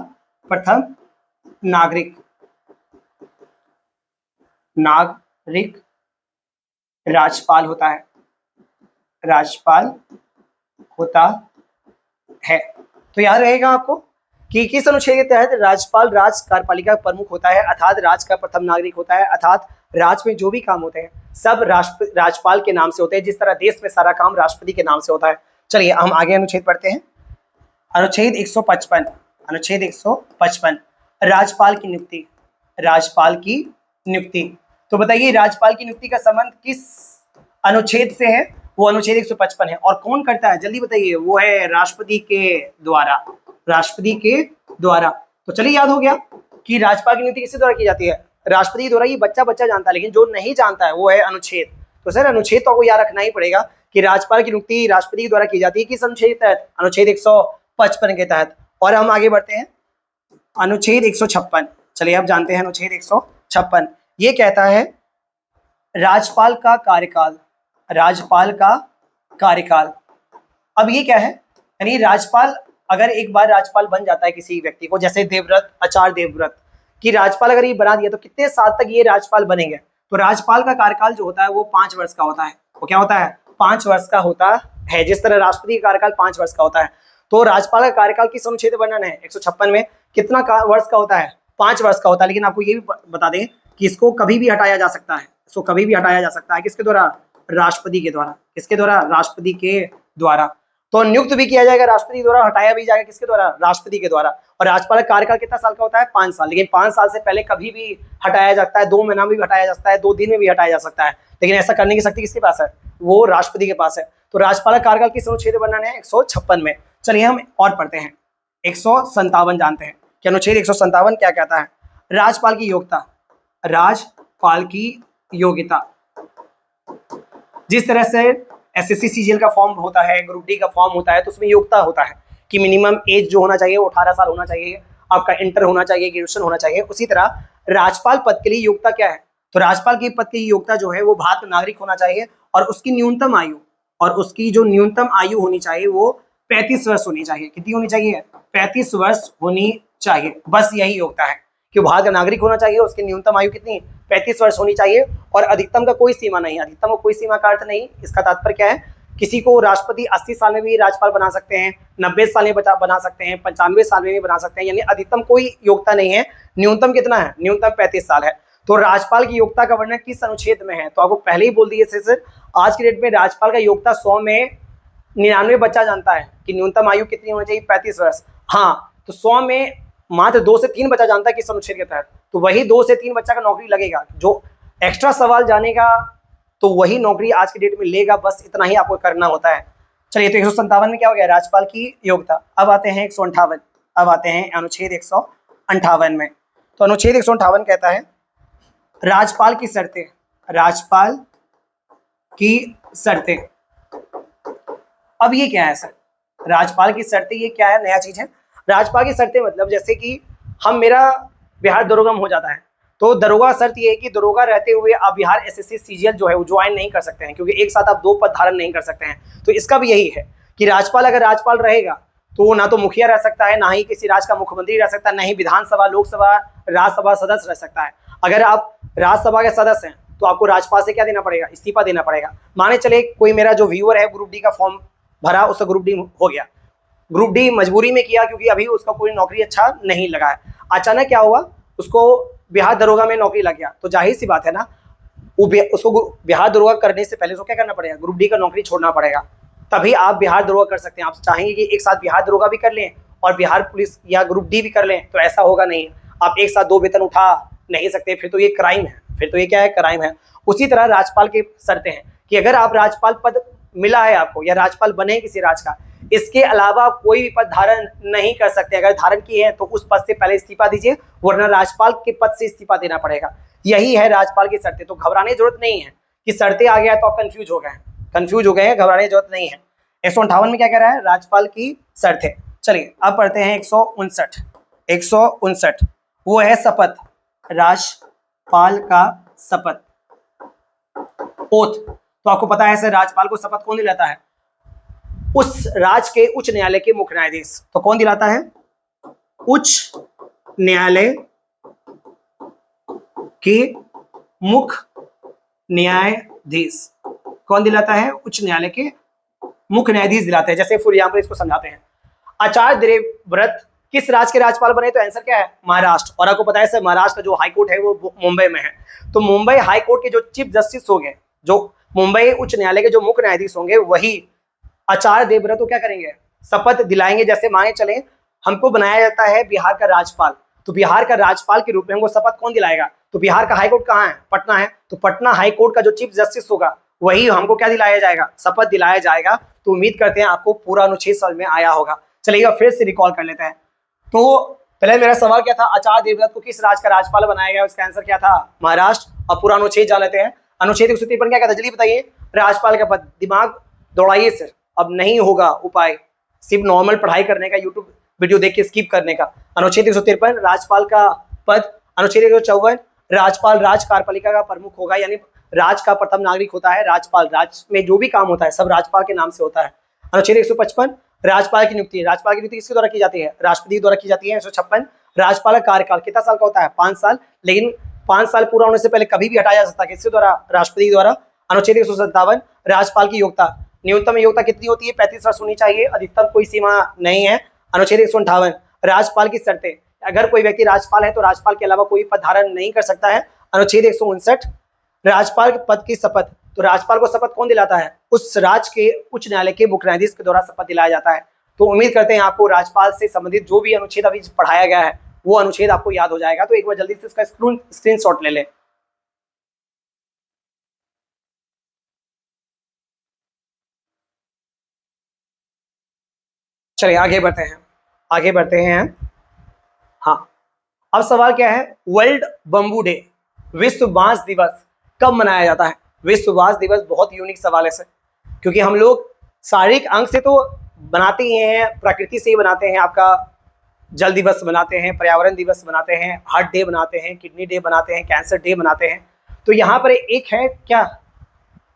प्रथम नागरिक राज्यपाल होता है, राज्यपाल होता है। तो याद रहेगा आपको कि किस अनुच्छेद के तहत राज्यपाल राज्य कार्यपालिका प्रमुख होता है, अर्थात राज्य का प्रथम नागरिक होता है, अर्थात राज्य में जो भी काम होते हैं सब राज्यपाल के नाम से होते हैं, जिस तरह देश में सारा काम राष्ट्रपति के नाम से होता है। चलिए, हम आगे अनुच्छेद पढ़ते हैं। अनुच्छेद 155, अनुच्छेद 155, राज्यपाल की नियुक्ति, राज्यपाल की नियुक्ति। तो बताइए, राज्यपाल की नियुक्ति का संबंध किस अनुच्छेद से है? वो अनुच्छेद 155 है। और कौन करता है जल्दी बताइए? वो है राष्ट्रपति के द्वारा, राष्ट्रपति के द्वारा। तो चलिए, याद हो गया कि राज्यपाल की नियुक्ति किसके द्वारा की जाती है? राष्ट्रपति द्वारा। ये बच्चा जानता है, लेकिन जो नहीं जानता है वो है अनुच्छेद। तो सर, अनुच्छेद तो आपको याद रखना ही पड़ेगा कि राज्यपाल की नियुक्ति राष्ट्रपति के द्वारा की जाती है। किस अनुच्छेद के तहत? अनुच्छेद 155 के तहत। और हम आगे बढ़ते हैं, अनुच्छेद 156। चलिए, अब जानते हैं अनुच्छेद 156। ये कहता है राज्यपाल का कार्यकाल, राज्यपाल का कार्यकाल। अब ये क्या है? यानी राज्यपाल, अगर एक बार राज्यपाल बन जाता है किसी व्यक्ति को, जैसे देवव्रत, आचार्य देवव्रत की राज्यपाल अगर ये बना दिया तो कितने साल तक ये राज्यपाल बनेंगे? तो राज्यपाल का कार्यकाल जो होता है वो 5 वर्ष का होता है। वो क्या होता है? 5 वर्ष का होता है। जिस तरह राष्ट्रपति का कार्यकाल 5 वर्ष का होता है, तो राज्यपाल का कार्यकाल किस अनुच्छेद वर्णन है? 156 में। कितना वर्ष का होता है? 5 वर्ष का होता है। लेकिन आपको ये भी बता दें कि इसको कभी भी हटाया जा सकता है। इसको कभी भी हटाया जा सकता है। किसके द्वारा? राष्ट्रपति के द्वारा। किसके द्वारा? राष्ट्रपति के द्वारा। तो नियुक्त भी किया जाएगा राष्ट्रपति द्वारा, हटाया भी जाएगा किसके द्वारा? राष्ट्रपति के द्वारा। और राज्यपाल का कार्यकाल कितना साल का होता है? 5 साल। लेकिन 5 साल से पहले कभी भी हटाया जा सकता है, 2 महीना में भी हटाया जा सकता है, 2 दिन में भी हटाया जा सकता है। लेकिन ऐसा करने की शक्ति किसके पास है? वो राष्ट्रपति के पास है। तो राज्यपाल का कार्यकाल किस अनुच्छेद वर्णन है? 156 में। चलिए, हम और पढ़ते हैं। 157 जानते हैं कि अनुच्छेद 157 क्या कहता है? राज्यपाल की योग्यता, राज्यपाल की योग्यता। जिस तरह से एसएससी सीजीएल का फॉर्म होता है, ग्रुप डी का फॉर्म होता है, तो उसमें योग्यता होता है कि मिनिमम एज जो होना चाहिए वो 18 साल होना चाहिए, आपका इंटर होना चाहिए, ग्रेजुएशन होना चाहिए। उसी तरह राज्यपाल पद के लिए योग्यता क्या है? तो राज्यपाल की पद की योग्यता जो है वो भारत का नागरिक होना चाहिए, और उसकी न्यूनतम आयु होनी चाहिए वो 35 वर्ष होनी चाहिए। कितनी होनी चाहिए? 35 वर्ष होनी चाहिए। बस यही योग्यता है कि भारत का नागरिक होना चाहिए, उसकी न्यूनतम आयु कितनी? 35 वर्ष होनी चाहिए, और अधिकतम का कोई सीमा नहीं। अधिकतम का कोई सीमा का अर्थ नहीं, इसका तात्पर्य क्या है किसी को राष्ट्रपति 80 साल में भी राज्यपाल बना सकते हैं, 90 साल में बना सकते हैं, 95 साल में भी बना सकते हैं, यानी अधिकतम कोई योग्यता नहीं है। न्यूनतम कितना है? न्यूनतम 35 साल है। तो राज्यपाल की योग्यता का वर्णन किस अनुच्छेद में है? तो आपको पहले ही बोल दिए सर, आज की डेट में राज्यपाल का योग्यता 100 में 99 बच्चा जानता है कि न्यूनतम आयु कितनी होनी चाहिए? 35 वर्ष। हाँ, तो 100 में मात्र 2 से 3 बच्चा जानता है किस अनुच्छेद के तहत, तो वही 2 से 3 बच्चा का नौकरी लगेगा। जो एक्स्ट्रा सवाल जानेगा तो वही नौकरी आज की डेट में लेगा, बस इतना ही आपको करना होता है। चलिए, तो 157 में क्या हो गया? राज्यपाल की योग्यता। अब आते हैं 158, अब आते हैं अनुच्छेद 158 में। तो अनुच्छेद 158 कहता है राज्यपाल की शर्तें। राज्यपाल की शर्तें, अब ये क्या है सर? राज्यपाल की शर्तें ये क्या है? नया चीज है। राज्यपाल की शर्तें मतलब जैसे कि मेरा बिहार दरोगा हो जाता है, तो दरोगा शर्त ये है कि दरोगा रहते हुए आप बिहार एसएससी सीजीएल जो है वो ज्वाइन नहीं कर सकते हैं, क्योंकि एक साथ आप 2 पद धारण नहीं कर सकते हैं। तो इसका भी यही है कि राज्यपाल अगर राज्यपाल रहेगा तो ना तो मुखिया रह सकता है, ना ही किसी राज्य का मुख्यमंत्री रह सकता है, ना ही विधानसभा, लोकसभा, राज्यसभा सदस्य रह सकता है। अगर आप राज्यसभा के सदस्य हैं तो आपको राज्यपाल से क्या देना पड़ेगा? इस्तीफा देना पड़ेगा। माने चले कोई मेरा जो व्यूअर है ग्रुप डी का फॉर्म भरा, उसका ग्रुप डी हो गया, ग्रुप डी मजबूरी में किया क्योंकि अभी उसका कोई नौकरी अच्छा नहीं लगा है। अचानक क्या हुआ, उसको बिहार दरोगा में नौकरी लग गया, तो जाहिर सी बात है ना, उसको बिहार दरोगा करने से पहले उसको क्या करना पड़ेगा? ग्रुप डी का नौकरी छोड़ना पड़ेगा, तभी आप बिहार दरोगा कर सकते हैं। आप चाहेंगे कि एक साथ बिहार दरोगा भी कर लें और बिहार पुलिस या ग्रुप डी भी कर लें, तो ऐसा होगा नहीं। आप एक साथ 2 वेतन उठा नहीं सकते, फिर तो ये क्राइम है, फिर तो ये क्या है? क्राइम है। उसी तरह राज्यपाल की शर्तें हैं कि अगर आप राज्यपाल पद मिला है आपको या राज्यपाल बने किसी राज्य का, इसके अलावा कोई भी पद धारण नहीं कर सकते। अगर धारण किए हैं तो उस पद से पहले इस्तीफा दीजिए, वरना राज्यपाल के पद से इस्तीफा देना पड़ेगा। यही है राज्यपाल की शर्तें। तो घबराने की जरूरत नहीं है कि शर्तें आ गया तो आप कंफ्यूज हो गए हैं, घबराने की जरूरत नहीं है। 158 में क्या कह रहा है? राज्यपाल की शर्तें। चलिए अब पढ़ते हैं 159। वो है शपथ, राज्यपाल का शपथ, ओथ। तो आपको पता है सर, राज्यपाल को शपथ कौन दिलाता है? उस राज्य के उच्च न्यायालय के मुख्य न्यायाधीश। तो कौन दिलाता है? उच्च न्यायालय के मुख्य न्यायाधीश। कौन दिलाता है? उच्च न्यायालय के मुख्य न्यायाधीश दिलाते हैं। जैसे फॉर एग्जाम्पल इसको समझाते हैं, आचार्य देवव्रत किस राज्य के राज्यपाल बने? तो आंसर क्या है? महाराष्ट्र। और आपको पता है सर, महाराष्ट्र का जो हाई कोर्ट है वो मुंबई में है। तो मुंबई हाई कोर्ट के जो चीफ जस्टिस होंगे, जो मुंबई उच्च न्यायालय के जो मुख्य न्यायाधीश होंगे, वही आचार्य देवव्रत को क्या करेंगे? शपथ दिलाएंगे। जैसे माने चले हमको बनाया जाता है बिहार का राज्यपाल, तो बिहार का राज्यपाल के रूप में हमको शपथ कौन दिलाएगा? तो बिहार का हाईकोर्ट कहाँ है? पटना है। तो पटना हाईकोर्ट का जो चीफ जस्टिस होगा वही हमको क्या दिलाया जाएगा? शपथ दिलाया जाएगा। तो उम्मीद करते हैं आपको पूरा अनुच्छेद समझ में आया होगा। चलिए फिर से रिकॉल कर लेते हैं। तो पहले मेरा सवाल क्या था? आचार्य देवव्रत को किस राज्य का राज्यपाल बनाया गया? उसका आंसर क्या था? महाराष्ट्र। और पूरा अनुच्छेद जान लेते हैं। अनुच्छेद 153 क्या कहता है? जल्दी बताइए। राज्यपाल का पद, दिमाग दौड़ाइए सर, अब नहीं होगा उपाय सिर्फ नॉर्मल पढ़ाई करने का, यूट्यूब वीडियो देख के स्किप करने का। अनुच्छेद 153 राज्यपाल का पद। अनुच्छेद 154 राज्यपाल राज्य कार्यपालिका का प्रमुख होगा, यानी राज्य का प्रथम नागरिक होता है राज्यपाल। राज्य में जो भी काम होता है सब राज्यपाल के नाम से होता है। अनुच्छेद 155 राज्यपाल की नियुक्ति। राज्यपाल की नियुक्ति किसके द्वारा की जाती है? राष्ट्रपति द्वारा की जाती है। 156 राज्यपाल का कार्यकाल कितना साल का होता है? 5 साल। लेकिन 5 साल पूरा होने से पहले कभी भी हटाया जा सकता है, किसके द्वारा? राष्ट्रपति द्वारा। अनुच्छेद 157 राज्यपाल की योग्यता। न्यूनतम योग्यता कितनी होती है? 35 वर्ष होनी चाहिए, अधिकतम कोई सीमा नहीं है। अनुच्छेद 158 राज्यपाल की शर्तें। अगर कोई व्यक्ति राज्यपाल है तो राज्यपाल के अलावा कोई पद धारण नहीं कर सकता है। अनुच्छेद 159 राज्यपाल के पद की शपथ। तो राज्यपाल को शपथ कौन दिलाता है? उस राज्य के उच्च न्यायालय के मुख्य न्यायाधीश के द्वारा शपथ दिलाया जाता है। तो उम्मीद करते हैं आपको राज्यपाल से संबंधित जो भी अनुच्छेद अभी पढ़ाया गया है वो अनुच्छेद आपको याद हो जाएगा। तो एक बार जल्दी से इसका स्क्रीनशॉट ले लें। चलिए आगे बढ़ते हैं। हाँ, अब सवाल क्या है? वर्ल्ड बम्बू डे, विश्व बांस दिवस कब मनाया जाता है? विश्व बांस दिवस बहुत यूनिक सवाल है सर, क्योंकि हम लोग शारीरिक अंग से तो बनाते ही हैं, प्रकृति से ही बनाते हैं। आपका जल दिवस बनाते हैं, पर्यावरण दिवस बनाते हैं, हार्ट डे बनाते हैं, किडनी डे बनाते हैं, कैंसर डे बनाते हैं। तो यहाँ पर एक है क्या?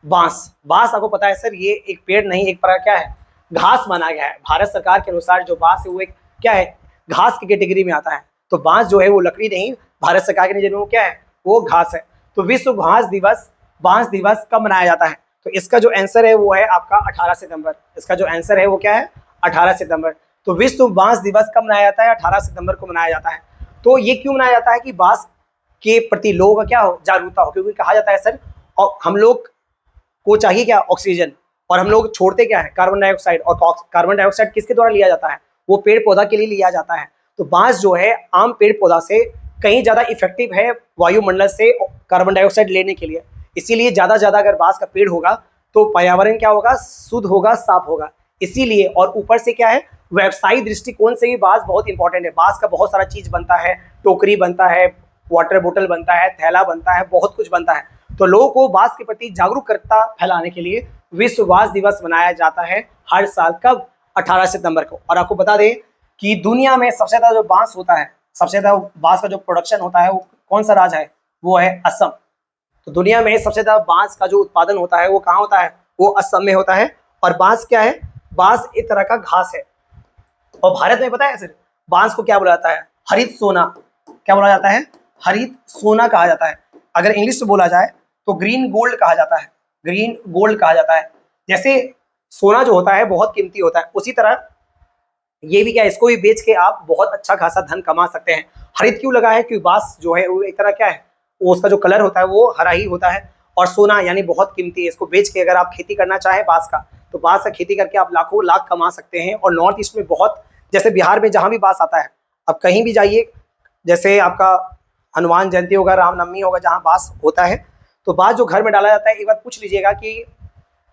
बांस। बांस आपको पता है सर, ये एक पेड़ नहीं, एक प्रकार क्या है? घास माना गया है। भारत सरकार के अनुसार जो बांस है वो एक क्या है? घास की कैटेगरी में आता है। तो बांस जो है वो लकड़ी नहीं, भारत सरकार के नजर में वो क्या है? वो घास है। तो विश्व बांस दिवस कब मनाया जाता है? तो इसका जो आंसर है वो है आपका 18 सितंबर। इसका जो आंसर है वो क्या है? 18 सितंबर। तो विश्व बांस दिवस कब मनाया जाता है? 18 सितंबर को मनाया जाता है। तो ये क्यों मनाया जाता है? कि बांस के प्रति लोगों का क्या हो? जागरूकता हो। क्योंकि कहा जाता है सर, और हम लोग को चाहिए क्या? ऑक्सीजन। और हम लोग छोड़ते क्या है? Carbon dioxide. और कार्बन डाइऑक्साइड किसके द्वारा लिया जाता है? वो पेड़ पौधा के लिए लिया जाता है। तो बांस जो है आम पेड़ पौधा से कहीं ज्यादा इफेक्टिव है वायुमंडल से कार्बन डाइऑक्साइड लेने के लिए। इसीलिए ज्यादा से ज्यादा अगर बांस का पेड़ होगा तो पर्यावरण क्या होगा? शुद्ध होगा, साफ होगा। इसीलिए, और ऊपर से क्या है, व्यवसायिक दृष्टिकोण से भी बांस बहुत इंपॉर्टेंट है। बांस का बहुत सारा चीज बनता है, टोकरी बनता है, वाटर बोतल बनता है, थैला बनता है, बहुत कुछ बनता है। तो लोगों को बांस के प्रति जागरूकता फैलाने के लिए विश्व बांस दिवस मनाया जाता है हर साल। कब? 18 सितंबर को। और आपको बता दें कि दुनिया में सबसे ज्यादा जो बांस होता है, सबसे ज्यादा बांस का जो प्रोडक्शन होता है, वो कौन सा राज्य है? वो है असम। तो दुनिया में सबसे ज्यादा बांस का जो उत्पादन होता है वो कहाँ होता है? वो असम में होता है। और बांस क्या है? बांस एक तरह का घास है। और भारत में पता है सर, बांस को क्या बोला जाता है? हरित सोना। क्या बोला जाता है? हरित सोना कहा जाता है। अगर इंग्लिश में बोला जाए तो ग्रीन गोल्ड कहा जाता है। ग्रीन गोल्ड कहा जाता है। जैसे सोना जो होता है बहुत कीमती होता है, उसी तरह ये भी क्या, इसको भी बेच के आप बहुत अच्छा खासा धन कमा सकते हैं। हरित क्यों लगा है? क्योंकि बांस जो है वो एक तरह क्या है, वो उसका जो कलर होता है वो हरा ही होता है। और सोना यानी बहुत कीमती है। इसको बेच के अगर आप खेती करना चाहें बांस का, तो बांस का खेती करके आप लाखों लाख कमा सकते हैं। और नॉर्थ ईस्ट में बहुत, जैसे बिहार में जहाँ भी बांस आता है, अब कहीं भी जाइए, जैसे आपका हनुमान जयंती होगा, रामनवमी होगा, जहाँ बांस होता है, तो बांस जो घर में डाला जाता है, एक बार पूछ लीजिएगा कि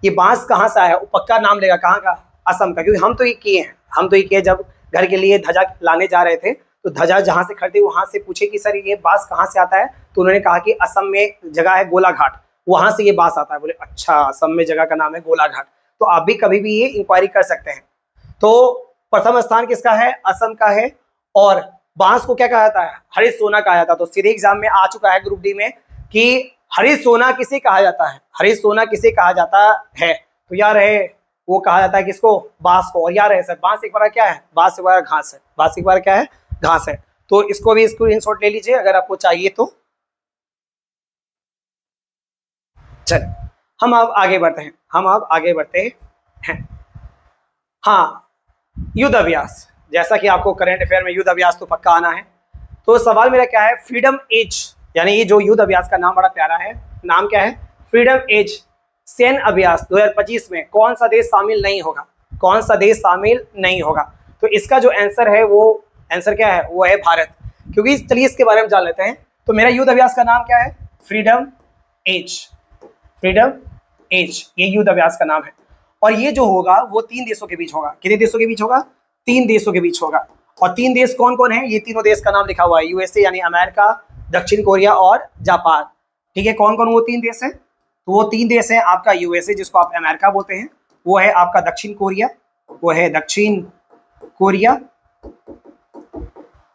ये बांस कहाँ से आया, वो पक्का नाम लेगा कहाँ का? असम का। क्योंकि हम तो ये किए हैं, हम तो ये किए जब घर के लिए ध्वजा लाने जा रहे थे, तो ध्वजा जहाँ से खरीदे वहां से पूछे कि सर ये बांस कहाँ से आता है, तो उन्होंने कहा कि असम में जगह है गोलाघाट, वहां से ये बांस आता है। बोले अच्छा, असम में जगह का नाम है गोलाघाट। तो आप भी कभी भी ये इंक्वायरी कर सकते हैं। तो प्रथम स्थान किसका है? असम का है। और बांस को क्या कहा जाता है? हरित सोना कहा जाता है। तो सीधे एग्जाम में आ चुका है ग्रुप डी में कि हरित सोना किसे कहा जाता है? हरित सोना किसे कहा जाता है? तो यार है, वो कहा जाता है किसको? बांस को। और यार है सर, बांस एक बार क्या है? बांस एक बार घास है। बांस एक बार क्या है? घास है। तो इसको भी स्क्रीनशॉट ले लीजिए अगर आपको चाहिए तो। चल, हम अब आगे बढ़ते हैं। हम अब आगे बढ़ते हैं। हाँ, युद्ध अभ्यास। जैसा कि आपको करंट अफेयर में युद्ध अभ्यास तो पक्का आना है। तो सवाल मेरा क्या है? फ्रीडम एज, यानी ये जो युद्ध अभ्यास का नाम बड़ा प्यारा है, नाम क्या है? फ्रीडम एज सैन्य अभ्यास 2025 में कौन सा देश शामिल नहीं होगा? कौन सा देश शामिल नहीं होगा? तो इसका जो आंसर है वो, आंसर क्या है? वो है भारत। क्योंकि चलिए इसके बारे में जान लेते हैं। तो मेरा युद्ध अभ्यास का नाम क्या है? Freedom as. फ्रीडम एज, ये युद्ध अभ्यास का नाम है। और ये जो होगा वो 3 देशों के बीच होगा। कितने देशों के बीच होगा? 3 देशों के बीच होगा। और 3 देश कौन कौन है? ये तीनों देश का नाम लिखा हुआ है, यूएसए यानी अमेरिका, दक्षिण कोरिया और जापान। ठीक है, कौन कौन वो 3 देश हैं? तो वो 3 देश हैं आपका यूएसए, जिसको आप अमेरिका बोलते हैं, वो है आपका दक्षिण कोरिया, वो है दक्षिण कोरिया,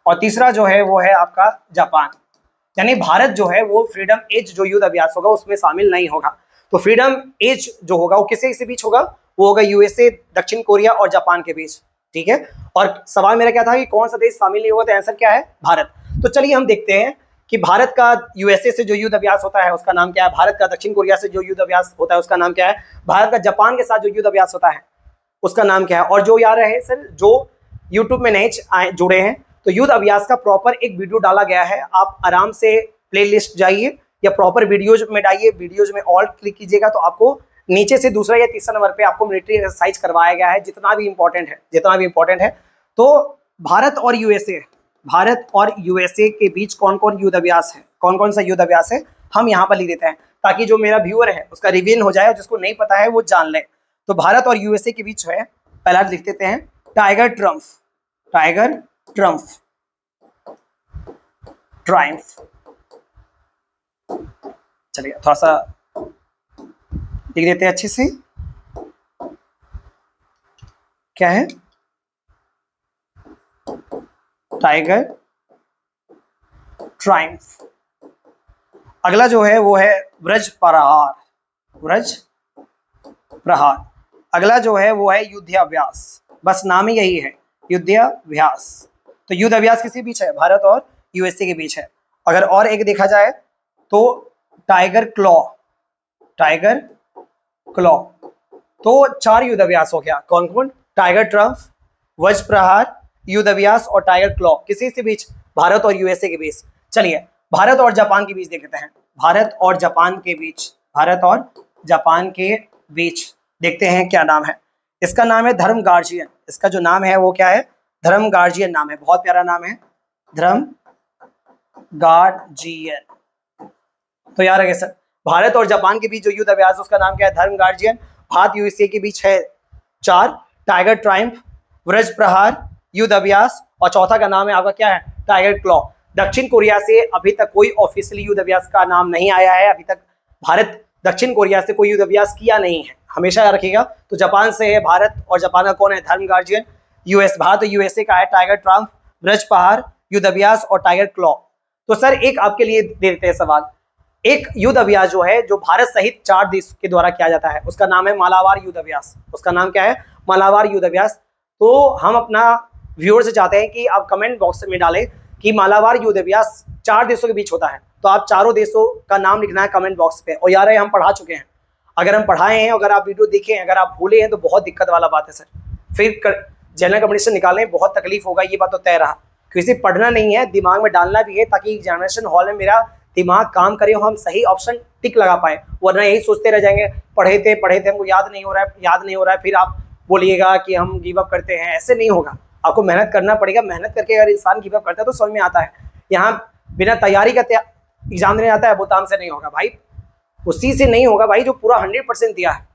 और तीसरा जो है वो है आपका जापान। यानी भारत जो है वो फ्रीडम एज जो युद्ध अभ्यास होगा उसमें शामिल नहीं होगा। तो फ्रीडम एज जो होगा वो किसके बीच होगा? वो होगा यूएसए, दक्षिण कोरिया और जापान के बीच। ठीक है। और सवाल मेरा क्या था कि कौन सा देश शामिल नहीं होगा? तो आंसर क्या है? भारत। तो चलिए हम देखते हैं कि भारत का यूएसए से जो युद्ध अभ्यास होता है उसका नाम क्या है, भारत का दक्षिण कोरिया से जो युद्ध अभ्यास होता है उसका नाम क्या है, भारत का जापान के साथ जो युद्ध अभ्यास होता है उसका नाम क्या है। और जो यार है सर, जो यूट्यूब में नहीं जुड़े हैं, तो युद्ध अभ्यास का प्रॉपर एक वीडियो डाला गया है, आप आराम से प्लेलिस्ट जाइए या प्रॉपर वीडियोज में डालिए, वीडियोज में ऑल क्लिक कीजिएगा तो आपको नीचे से दूसरा या तीसरा नंबर पे आपको मिलिट्री एक्सरसाइज करवाया गया है, जितना भी इंपॉर्टेंट है, जितना भी इंपॉर्टेंट है। तो भारत और यूएसए, भारत और यूएसए के बीच कौन कौन युद्ध अभ्यास है, कौन कौन सा युद्ध अभ्यास है, हम यहाँ पर लिख देते हैं ताकि जो मेरा व्यूअर है उसका रिवीजन हो जाए और जिसको नहीं पता है वो जान ले। तो भारत और यूएसए के बीच है, पहला लिख देते हैं tiger triumph, tiger triumph, Triumph. चलिए थोड़ा सा लिख देते हैं अच्छे से, क्या है? Tiger Triumph. अगला जो है वो है व्रज प्रहार, व्रज प्रहार। अगला जो है वो है युद्धाभ्यास, बस नाम ही यही है, युद्धाभ्यास। तो युद्ध अभ्यास किसके बीच है? भारत और यूएसए के बीच है। अगर और एक देखा जाए तो टाइगर क्लॉ, टाइगर क्लॉ। तो 4 युद्ध अभ्यास हो गया, कौन कौन? टाइगर ट्रम्प, वज्र प्रहार, युद्ध अभ्यास और टाइगर क्लॉ। किसी के बीच? भारत और यूएसए के बीच। चलिए भारत और जापान के बीच देखते हैं, भारत और जापान के बीच, भारत और जापान के बीच देखते हैं क्या नाम है। इसका नाम है धर्म गार्जियन। इसका जो नाम है वो क्या है? धर्म गार्जियन नाम है, बहुत प्यारा नाम है, धर्म गार्जियन। तो यार आगे सर, भारत और जापान के बीच जो युद्ध अभ्यास उसका नाम क्या है? धर्म गार्जियन। भारत यूएसए के बीच है 4, टाइगर ट्रायम्फ, वज्र प्रहार, युद्ध अभ्यास और चौथा का नाम है आपका क्या है? Tiger claw. दक्षिण कोरिया से अभी तक कोई ऑफिशियली युद्ध अभ्यास का नाम नहीं आया है, अभी तक भारत दक्षिण कोरिया से कोई युद्ध अभ्यास किया नहीं है, हमेशा याद रखिएगा। तो जापान से है भारत, और जापान का कौन है? धर्म गार्जियन। यूएस, भारत और यूएसए का है टाइगर ट्रायम्फ, वज्र प्रहार, युद्ध अभ्यास और टाइगर क्लॉ। तो सर एक आपके लिए दे देते हैं सवाल, एक युद्ध अभ्यास जो है जो भारत सहित 4 देश के द्वारा किया जाता है उसका नाम है मालाबार युद्ध अभ्यास। उसका नाम क्या है? मालाबार युद्ध अभ्यास। तो हम अपना व्यूअर से चाहते हैं कि आप कमेंट बॉक्स में डालें कि मालाबार युद्ध अभ्यास 4 देशों के बीच होता है, तो आप चारों देशों का नाम लिखना है कमेंट बॉक्स पे। और यार हम पढ़ा चुके हैं, अगर हम पढ़ाए हैं, अगर आप वीडियो देखे हैं, अगर आप भूले हैं तो बहुत दिक्कत वाला बात है सर, फिर जनरल कम्युनिकेशन निकालने में बहुत तकलीफ होगा, ये बात तो तय रहा। क्योंकि पढ़ना नहीं है, दिमाग में डालना भी है, ताकि एग्जामिनेशन हॉल में मेरा दिमाग काम करे और हम सही ऑप्शन टिक लगा पाए, वरना यही सोचते रह जाएंगे पढ़े थे हमको याद नहीं हो रहा है, फिर आप बोलिएगा कि हम गिव अप करते हैं। ऐसे नहीं होगा, आपको मेहनत करना पड़ेगा। मेहनत करके अगर इंसान गिव अप करता है तो समझ में आता है। यहाँ बिना तैयारी का एग्जाम देने आता है, बोताम से नहीं होगा भाई, उसी से नहीं होगा भाई जो पूरा 100% दिया है।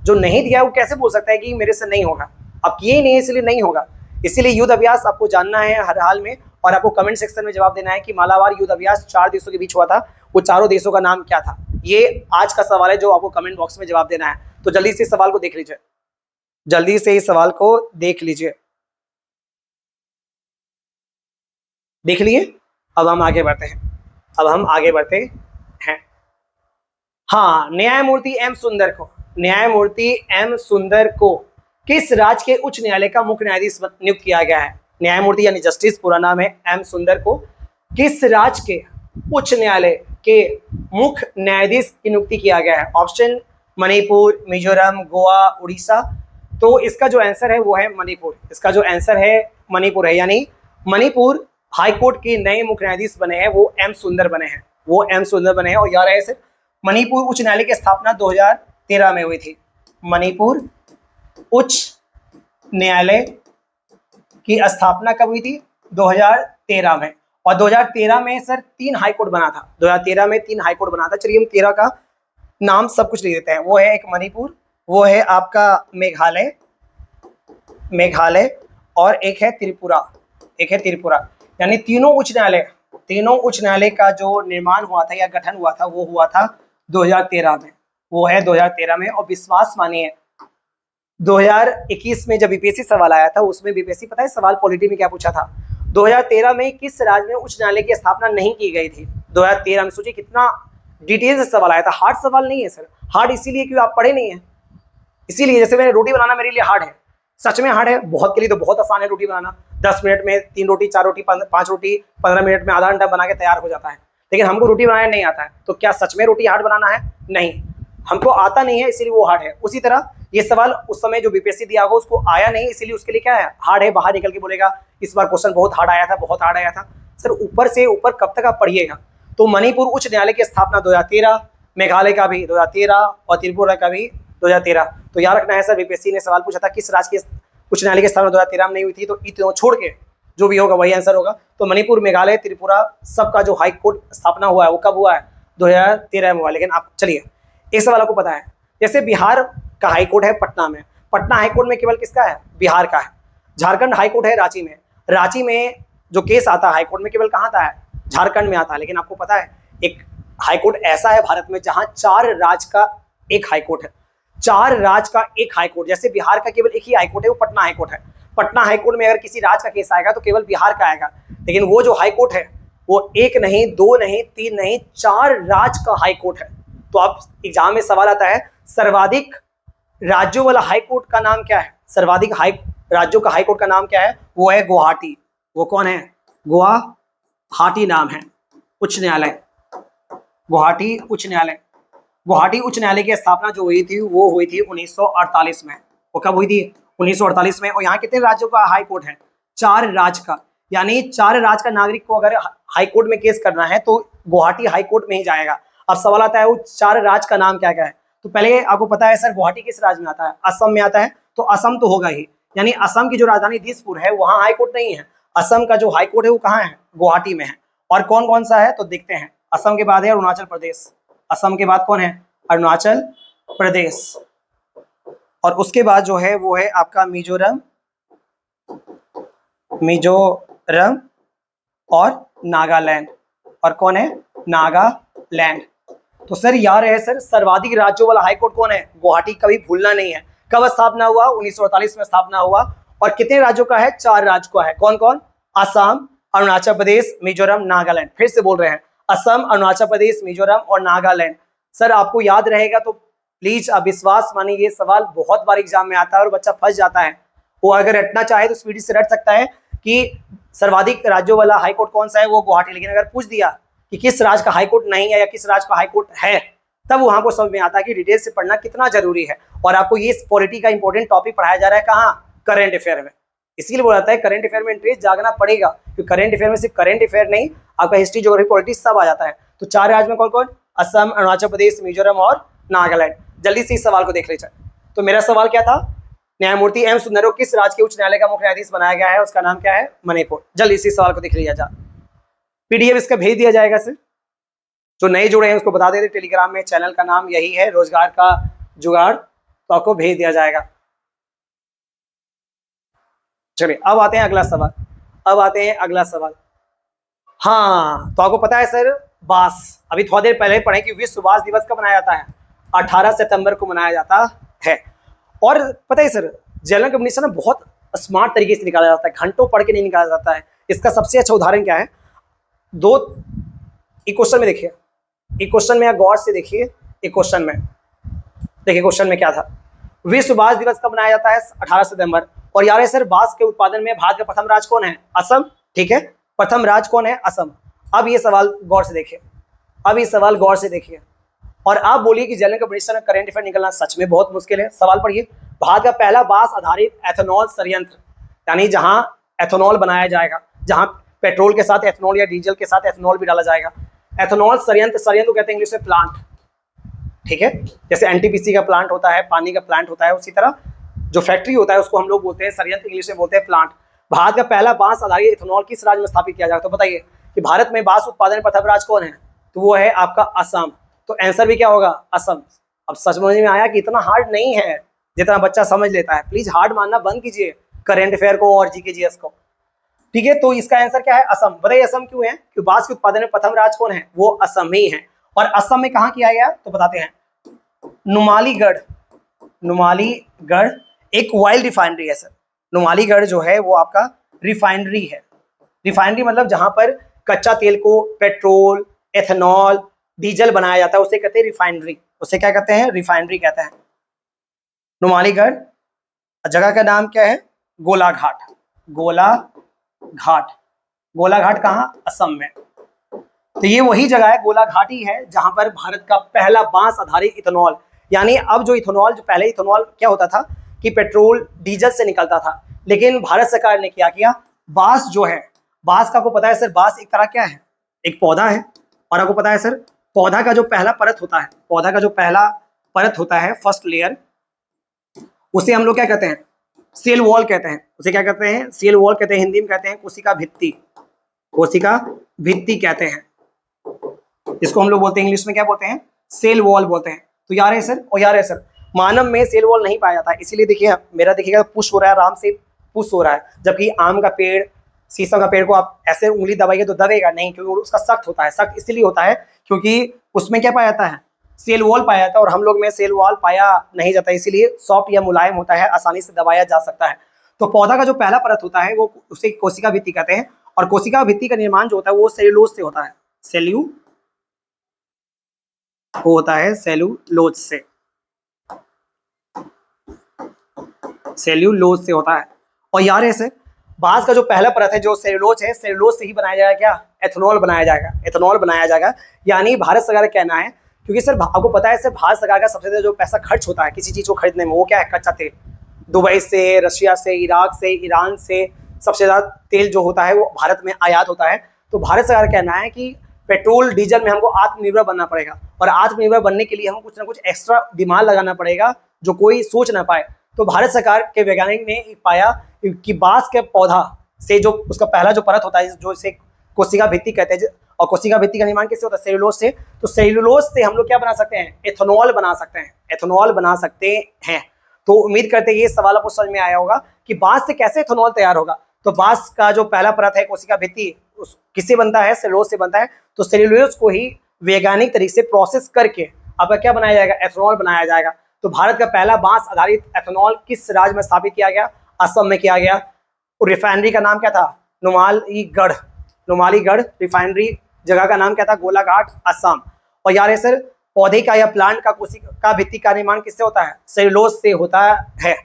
जो नहीं दिया है वो कैसे बोल सकता है कि मेरे से नहीं होगा? अब किए ही नहीं, इसलिए नहीं होगा। इसीलिए युद्ध अभ्यास आपको जानना है हर हाल में, और आपको कमेंट सेक्शन में जवाब देना है कि मालाबार युद्ध अभ्यास 4 देशों के बीच हुआ था, वो चारों देशों का नाम क्या था। ये आज का सवाल है जो आपको कमेंट बॉक्स में जवाब देना है। तो जल्दी से इस सवाल को देख लीजिए, जल्दी से इस सवाल को देख लीजिए, देख लिए। अब हम आगे बढ़ते हैं, अब हम आगे बढ़ते हैं। हाँ, न्यायमूर्ति एम सुंदर को, न्यायमूर्ति एम सुंदर को किस राज्य के उच्च न्यायालय का मुख्य न्यायाधीश नियुक्त किया गया है? न्यायमूर्ति यानी जस्टिस, पूरा नाम है एम सुंदर को किस राज्य के उच्च न्यायालय के मुख्य न्यायाधीश की नियुक्ति किया गया है? ऑप्शन मणिपुर, मिजोरम, गोवा, उड़ीसा। तो इसका जो आंसर है वो है मणिपुर। इसका जो आंसर है मणिपुर है, यानी मणिपुर हाईकोर्ट के नए मुख्य न्यायाधीश बने हैं, वो एम सुंदर बने हैं, वो एम सुंदर बने हैं। और यार ऐसे मणिपुर उच्च न्यायालय की स्थापना 2013 में हुई थी। मणिपुर उच्च न्यायालय की स्थापना कब हुई थी? 2013 में। और 2013 में सर 3 हाईकोर्ट बना था, 2013 में 3 हाईकोर्ट बना था। चलिए हम 13 का नाम सब कुछ लिख देते हैं। वो है एक मणिपुर, वो है आपका मेघालय, मेघालय, और एक है त्रिपुरा, एक है त्रिपुरा। यानी तीनों उच्च न्यायालय, तीनों उच्च न्यायालय का जो निर्माण हुआ था या गठन हुआ था वो हुआ था 2013 में, वो है 2013 में। और विश्वास मानिए 2021 में जब बीपीएससी सवाल आया था, उसमें बीपीएससी पता है सवाल पॉलिटी में क्या पूछा था? 2013 में किस राज्य में उच्च न्यायालय की स्थापना नहीं की गई थी? 2013 में। सोचिए कितना डिटेल से सवाल आया था। हार्ड सवाल नहीं है सर, हार्ड इसीलिए क्योंकि आप पढ़े नहीं है, इसीलिए। जैसे मैंने रोटी बनाना मेरे लिए हार्ड है, सच में हार्ड है, बहुत के लिए तो बहुत आसान है रोटी बनाना। 10 मिनट में 3 रोटी, 4 रोटी, 5 रोटी 15 मिनट में, आधा घंटा बना के तैयार हो जाता है। लेकिन हमको रोटी बनाना नहीं आता है, तो क्या सच में रोटी हार्ड बनाना है? नहीं, हमको आता नहीं है, इसीलिए वो हार्ड है। उसी तरह ये सवाल उस समय जो बीपीएससी दिया होगा उसको आया नहीं, इसीलिए उसके लिए क्या है? हार्ड है। बाहर निकल के बोलेगा इस बार क्वेश्चन बहुत हार्ड आया था, बहुत हार्ड आया था। सर ऊपर से ऊपर कब तक आप पढ़िएगा। तो मणिपुर उच्च न्यायालय की स्थापना 2013, मेघालय का भी 2013 और त्रिपुरा का भी 2013। तो याद रखना है सर, बीपीएससी ने सवाल पूछा था किस राज्य के उच्च न्यायालय की स्थापना 2013 में नहीं हुई थी, तो इतने छोड़ के जो भी होगा वही आंसर होगा। तो मणिपुर, मेघालय, त्रिपुरा सबका जो हाई कोर्ट स्थापना हुआ है वो कब हुआ है? 2013 में हुआ। लेकिन आप चलिए एक सवाल आपको पता है, जैसे बिहार का हाई कोर्ट है पटना में, पटना हाई कोर्ट में केवल किसका है? बिहार का है। झारखंड हाई कोर्ट है रांची में, रांची में जो केस आता है हाई कोर्ट में केवल कहाँ आता है? झारखंड में आता है। लेकिन आपको पता है एक हाई कोर्ट ऐसा है भारत में जहां 4 राज्य का एक हाई कोर्ट है, 4 राज्य का एक हाई कोर्ट। जैसे बिहार का केवल एक ही हाई कोर्ट है, वो पटना हाई कोर्ट है। पटना हाई कोर्ट में अगर किसी राज्य का केस आएगा तो केवल बिहार का आएगा। लेकिन वो जो हाई कोर्ट है वो 1 नहीं, 2 नहीं, 3 नहीं, 4 राज्य का हाई कोर्ट है। तो आप एग्जाम में सवाल आता है सर्वाधिक राज्यों वाला हाई कोर्ट का नाम क्या है? सर्वाधिक राज्यों का हाई कोर्ट का नाम क्या है? वो है गुवाहाटी। वो कौन है? गुवाहाटी नाम है उच्च न्यायालय, गुवाहाटी उच्च न्यायालय। गुवाहाटी उच्च न्यायालय की स्थापना जो हुई थी वो हुई थी 1948 में। वो कब हुई थी? 1948 में। और यहाँ कितने राज्यों का हाई कोर्ट है? 4 राज्य का। यानी 4 राज्य का नागरिक को अगर हाई कोर्ट में केस करना है तो गुवाहाटी हाई कोर्ट में ही जाएगा। अब सवाल आता है वो 4 राज्य का नाम क्या क्या है? तो पहले आपको पता है सर गुवाहाटी किस राज्य में आता है? असम में आता है, तो असम तो होगा ही। यानी असम की जो राजधानी दिसपुर है वहां हाई कोर्ट नहीं है। असम का जो हाई कोर्ट है वो कहाँ है? गुवाहाटी में है। और कौन कौन सा है तो देखते हैं। असम के बाद है अरुणाचल प्रदेश। असम के बाद कौन है? अरुणाचल प्रदेश। और उसके बाद जो है वो है आपका मिजोरम, मिजोरम और नागालैंड। और कौन है? नागालैंड। तो सर याद है सर सर्वाधिक राज्यों वाला हाईकोर्ट कौन है? गुवाहाटी। कभी भूलना नहीं है। कब स्थापना हुआ? 1948 में स्थापना हुआ। और कितने राज्यों का है? 4 राज्य का है। कौन कौन? असम, अरुणाचल प्रदेश, मिजोरम, नागालैंड। फिर से बोल रहे हैं, असम, अरुणाचल प्रदेश, मिजोरम और नागालैंड। सर आपको याद रहेगा तो प्लीज आप विश्वास मानिए, ये सवाल बहुत बार एग्जाम में आता है और बच्चा फंस जाता है। वो अगर रटना चाहे तो स्पीड से रट सकता है कि सर्वाधिक राज्यों वाला हाईकोर्ट कौन सा है, वो गुवाहाटी। लेकिन अगर पूछ दिया कि किस राज्य का हाईकोर्ट नहीं है या किस राज्य का हाईकोर्ट है, तब वहां को समझ में आता है कि डिटेल से पढ़ना कितना जरूरी है। और आपको ये पॉलिटी का इंपॉर्टेंट टॉपिक पढ़ाया जा रहा है कहाँ? करंट अफेयर में। इसीलिए बोला जाता है करंट अफेयर में इंटरेस्ट जागना पड़ेगा, क्योंकि करंट अफेयर में सिर्फ करंट अफेयर नहीं, आपका हिस्ट्री, ज्योग्राफी, पॉलिटिक्स सब आ जाता है। तो 4 राज्य में कौन कौन? असम, अरुणाचल प्रदेश, मिजोरम और नागालैंड। जल्दी से इस सवाल को देख लीजिए। तो मेरा सवाल क्या था? न्यायमूर्ति एम सुंदरम किस राज्य के उच्च न्यायालय का मुख्य न्यायाधीश बनाया गया है? उसका नाम क्या है? मणिपुर। जल्दी इसी सवाल को देख लिया जाए। पीडीएफ इसका भेज दिया जाएगा सर। जो नए जुड़े हैं उसको बता देते, टेलीग्राम में चैनल का नाम यही है, रोजगार का जुगाड़, तो आपको भेज दिया जाएगा। चलिए अब आते हैं अगला सवाल। अब आते हैं अगला सवाल। हाँ, तो आपको पता है सर बांस, अभी थोड़ी देर पहले पढ़े कि विश्व बांस दिवस कब मनाया जाता है? 18 सितंबर को मनाया जाता है। और पता है सर जनरल कम्युनिकेशन ना बहुत स्मार्ट तरीके से निकाला जाता है, घंटों पढ़ के नहीं निकाला जाता है। इसका सबसे अच्छा उदाहरण क्या है? दो एक क्वेश्चन में देखिए, एक क्वेश्चन में गौर से देखिए, एक क्वेश्चन में देखिए, क्वेश्चन में क्या था? विश्व बांस दिवस कब मनाया जाता है? 18 सितंबर। और यार सर बांस के उत्पादन में भारत का प्रथम राज्य कौन है? असम। ठीक है, प्रथम राज्य कौन है? असम। अब ये सवाल गौर से देखिए, अब ये सवाल गौर से देखिए और आप बोलिए कि जनरल कम्युनिकेशन में करंट अफेयर निकलना सच में बहुत मुश्किल है। सवाल पढ़िए। भारत का पहला बांस आधारित एथेनॉल संयंत्र, यानी जहां एथेनॉल बनाया जाएगा, जहां पेट्रोल के साथ एथेनॉल या डीजल के साथ एथेनॉल भी डाला जाएगा। एथेनॉल संयंत्र, संयंत्र कहते हैं इंग्लिश में प्लांट। ठीक है, जैसे एनटीपीसी का प्लांट होता है, पानी का प्लांट होता है, उसी तरह जो फैक्ट्री होता है उसको हम लोग बोलते हैं संयंत्र, इंग्लिश में बोलते हैं प्लांट। भारत का पहला बांस आधारित इथेनॉल किस राज्य में स्थापित किया जाएगा? तो बताइए कि भारत में बांस उत्पादन प्रथम राज्य कौन है? तो वो है आपका असम। तो आंसर भी क्या होगा? असम। अब सच समझ में आया कि इतना हार्ड नहीं है जितना बच्चा समझ लेता है। प्लीज हार्ड मानना बंद कीजिए करंट अफेयर को और जीके जीएस को। ठीक है, तो इसका आंसर क्या है? असम। बताइए असम क्यों है? क्योंकि बांस के उत्पादन में प्रथम राज्य कौन है? वो असम ही है। और असम में कहाँ किया गया तो बताते हैं, नुमालीगढ़। नुमालीगढ़ एक वाइल्ड रिफाइनरी है सर। नुमालीगढ़ जो है वो आपका रिफाइनरी है। रिफाइनरी मतलब जहां पर कच्चा तेल को पेट्रोल, एथेनॉल, डीजल बनाया जाता है, उसे कहते हैं रिफाइनरी। उसे क्या कहते हैं? रिफाइनरी कहते हैं। नुमालीगढ़, जगह का नाम क्या है? गोलाघाट। गोलाघाट। गोलाघाट कहाँ? असम में। तो ये वही जगह है, गोलाघाट ही है, जहां पर भारत का पहला बांस आधारित इथेनॉल, यानी अब जो इथेनॉल, जो पहले इथेनॉल क्या होता था कि पेट्रोल डीजल से निकलता था, लेकिन भारत सरकार ने क्या किया, बांस जो है, बांस का आपको पता है सर, बांस एक तरह क्या है? एक पौधा है। और आपको पता है सर पौधा का जो पहला परत होता है, पौधा का जो पहला परत होता है, फर्स्ट लेयर, उसे हम लोग क्या कहते हैं? सेल वॉल कहते हैं। उसे क्या कहते हैं? सेल वॉल कहते हैं। हिंदी में कहते हैं कोशिका भित्ति। कोशिका भित्ति कहते हैं इसको हम लोग बोलते हैं, इंग्लिश में क्या बोलते हैं? सेल वॉल बोलते हैं। तो यार है सर, और यार है सर मानव में सेल वॉल नहीं पाया जाता है, इसीलिए देखिए मेरा देखिएगा पुश हो रहा है, आराम से पुश हो रहा है, जबकि आम का पेड़, शीशम का पेड़ को आप ऐसे उंगली दबाइए तो दबेगा नहीं, क्योंकि उसका सख्त होता है। सख्त इसलिए होता है क्योंकि उसमें क्या पाया जाता है? सेल वॉल पाया जाता है, और हम लोग में सेल वॉल पाया नहीं जाता, इसीलिए सॉफ्ट या मुलायम होता है, आसानी से दबाया जा सकता है। तो पौधा का जो पहला परत होता है वो उसे कोशिका भित्ति कहते हैं, और कोशिका भित्ति का निर्माण जो होता है वो सेल्यूलोज से होता है। होता है सेल्यूलोज से, सेल्यूलोज से होता है। और यार ऐसे बांस का जो पहला परत है जो सेल्यूलोज है, सेल्यूलोज से ही बनाया जाएगा क्या? एथेनॉल बनाया जाएगा। एथेनॉल बनाया जाएगा, यानी भारत सरकार का कहना है क्योंकि सर आपको पता है सर भारत सरकार का सबसे ज़्यादा जो पैसा खर्च होता है किसी चीज़ को खरीदने में वो क्या है, कच्चा तेल। दुबई से, रशिया से, इराक से, ईरान से सबसे ज़्यादा तेल जो होता है वो भारत में आयात होता है। तो भारत सरकार का कहना है कि पेट्रोल डीजल में हमको आत्मनिर्भर बनना पड़ेगा, और आत्मनिर्भर बनने के लिए हमको कुछ ना कुछ एक्स्ट्रा दिमाग लगाना पड़ेगा जो कोई सोच ना पाए। तो भारत सरकार के वैज्ञानिक ने पाया कि बांस के पौधा से जो उसका पहला जो परत होता है जो इसे कोशिका भित्ति कहते हैं, और कोशिका भित्ति का निर्माण किससे होता है, सेलुलोज से। तो सेलुलोज से हम लोग क्या बना सकते हैं, एथेनॉल बना सकते हैं, एथेनॉल बना सकते हैं। तो उम्मीद करते हैं ये सवाल आपको समझ में आया होगा कि बांस से कैसे एथेनॉल तैयार होगा। तो बांस का जो पहला परत है कोशिका भित्ति किससे बनता है, सेलुलोज से बनता है। तो सेलुलोज को ही वैज्ञानिक तरीके से प्रोसेस करके अब क्या बनाया जाएगा, एथेनॉल बनाया जाएगा। तो भारत का पहला बांस आधारित एथेनॉल किस राज्य में स्थापित किया गया, असम में किया गया। रिफाइनरी का नाम क्या था, नुमालीगढ़, नुमालीगढ़ रिफाइनरी जगह का नाम क्या था, गोलाघाट, असम। और यार सर पौधे का या प्लांट का कोशिका भित्ति का निर्माण किससे होता है, सेलुलोज से होता है।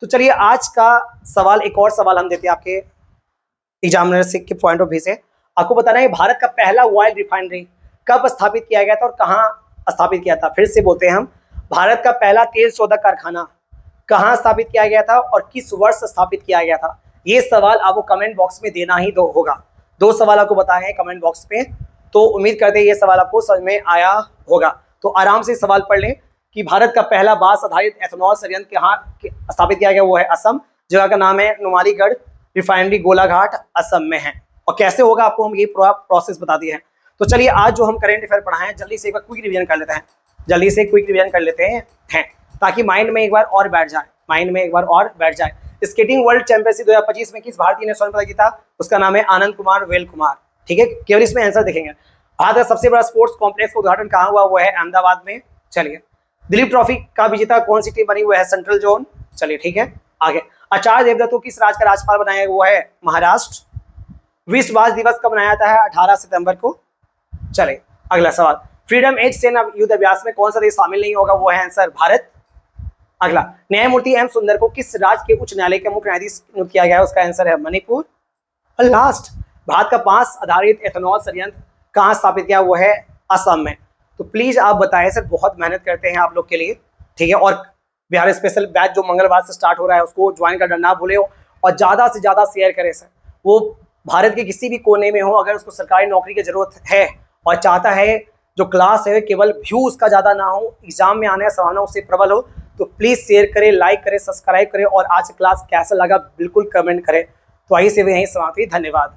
तो चलिए आज का सवाल, एक और सवाल हम देते हैं आपके एग्जामिनर के पॉइंट ऑफ व्यू से। आपको बताना है भारत का पहला ऑयल रिफाइनरी कब स्थापित किया गया था और कहाँ स्थापित किया था। फिर से बोलते हैं हम, भारत का पहला तेल शोधक कारखाना कहाँ स्थापित किया गया था और किस वर्ष स्थापित किया गया था। ये सवाल आपको कमेंट बॉक्स में देना ही होगा। 2 सवाल आपको बताए हैं कमेंट बॉक्स पे, तो उम्मीद करते हैं ये सवाल आपको समझ में आया होगा। तो आराम से सवाल पढ़ लें कि भारत का पहला बांस आधारित एथेनॉल संयंत्र कहाँ स्थापित किया गया, वो है असम, जगह का नाम है नुमालीगढ़ रिफाइनरी, गोलाघाट, असम में है। और कैसे होगा आपको हम ये पूरा प्रोसेस बता दिए हैं। तो चलिए आज जो हम करंट अफेयर पढ़ाए हैं जल्दी से एक बार क्विक रिवीजन कर लेते हैं, जल्दी से क्विक रिवीजन कर लेते हैं ताकि माइंड में एक बार और बैठ जाए, माइंड में एक बार और बैठ जाए। स्केटिंग वर्ल्ड चैंपियनशिप 2025 में किस भारतीय ने स्वर्ण पदक जीता, उसका नाम है आनंद कुमार वेल कुमार। ठीक है, केवल इसमें आंसर देखेंगे। भारत का सबसे बड़ा स्पोर्ट्स कॉम्प्लेक्स का उद्घाटन कहाँ हुआ, वो है अहमदाबाद में। चलिए, दिलीप ट्रॉफी का विजेता कौन सी टीम बनी, वो है सेंट्रल जोन। चलिए ठीक है, आगे। आचार्य देवव्रत को किस राज्य का राज्यपाल बनाया, वो है महाराष्ट्र। विश्व बाघ दिवस कब मनाया जाता है, 18 सितंबर को। चलिए अगला सवाल, फ्रीडम एज सेना युद्ध अभ्यास में कौन सा देश शामिल नहीं होगा, वो है आंसर भारत। अगला, न्यायमूर्ति एम सुंदर को किस राज्य के उच्च न्यायालय का मुख्य न्यायाधीश नियुक्त किया गया है, उसका आंसर है मणिपुर। और लास्ट, भारत का बांस आधारित एथेनॉल संयंत्र कहाँ स्थापित किया, वो है असम में। तो प्लीज आप बताएं सर, बहुत मेहनत करते हैं आप लोग के लिए, ठीक है। और बिहार स्पेशल बैच जो मंगलवार से स्टार्ट हो रहा है उसको ज्वाइन करना ना भूले हो, और ज़्यादा से ज़्यादा शेयर करें सर। वो भारत के किसी भी कोने में हो, अगर उसको सरकारी नौकरी की जरूरत है और चाहता है जो क्लास है केवल व्यू उसका ज़्यादा ना हो, एग्जाम में आने का संभावना उससे प्रबल हो, तो प्लीज़ शेयर करें, लाइक करें, सब्सक्राइब करें, और आज क्लास कैसा लगा बिल्कुल कमेंट करें। तो आइए से यहीं समाप्त हुई, धन्यवाद।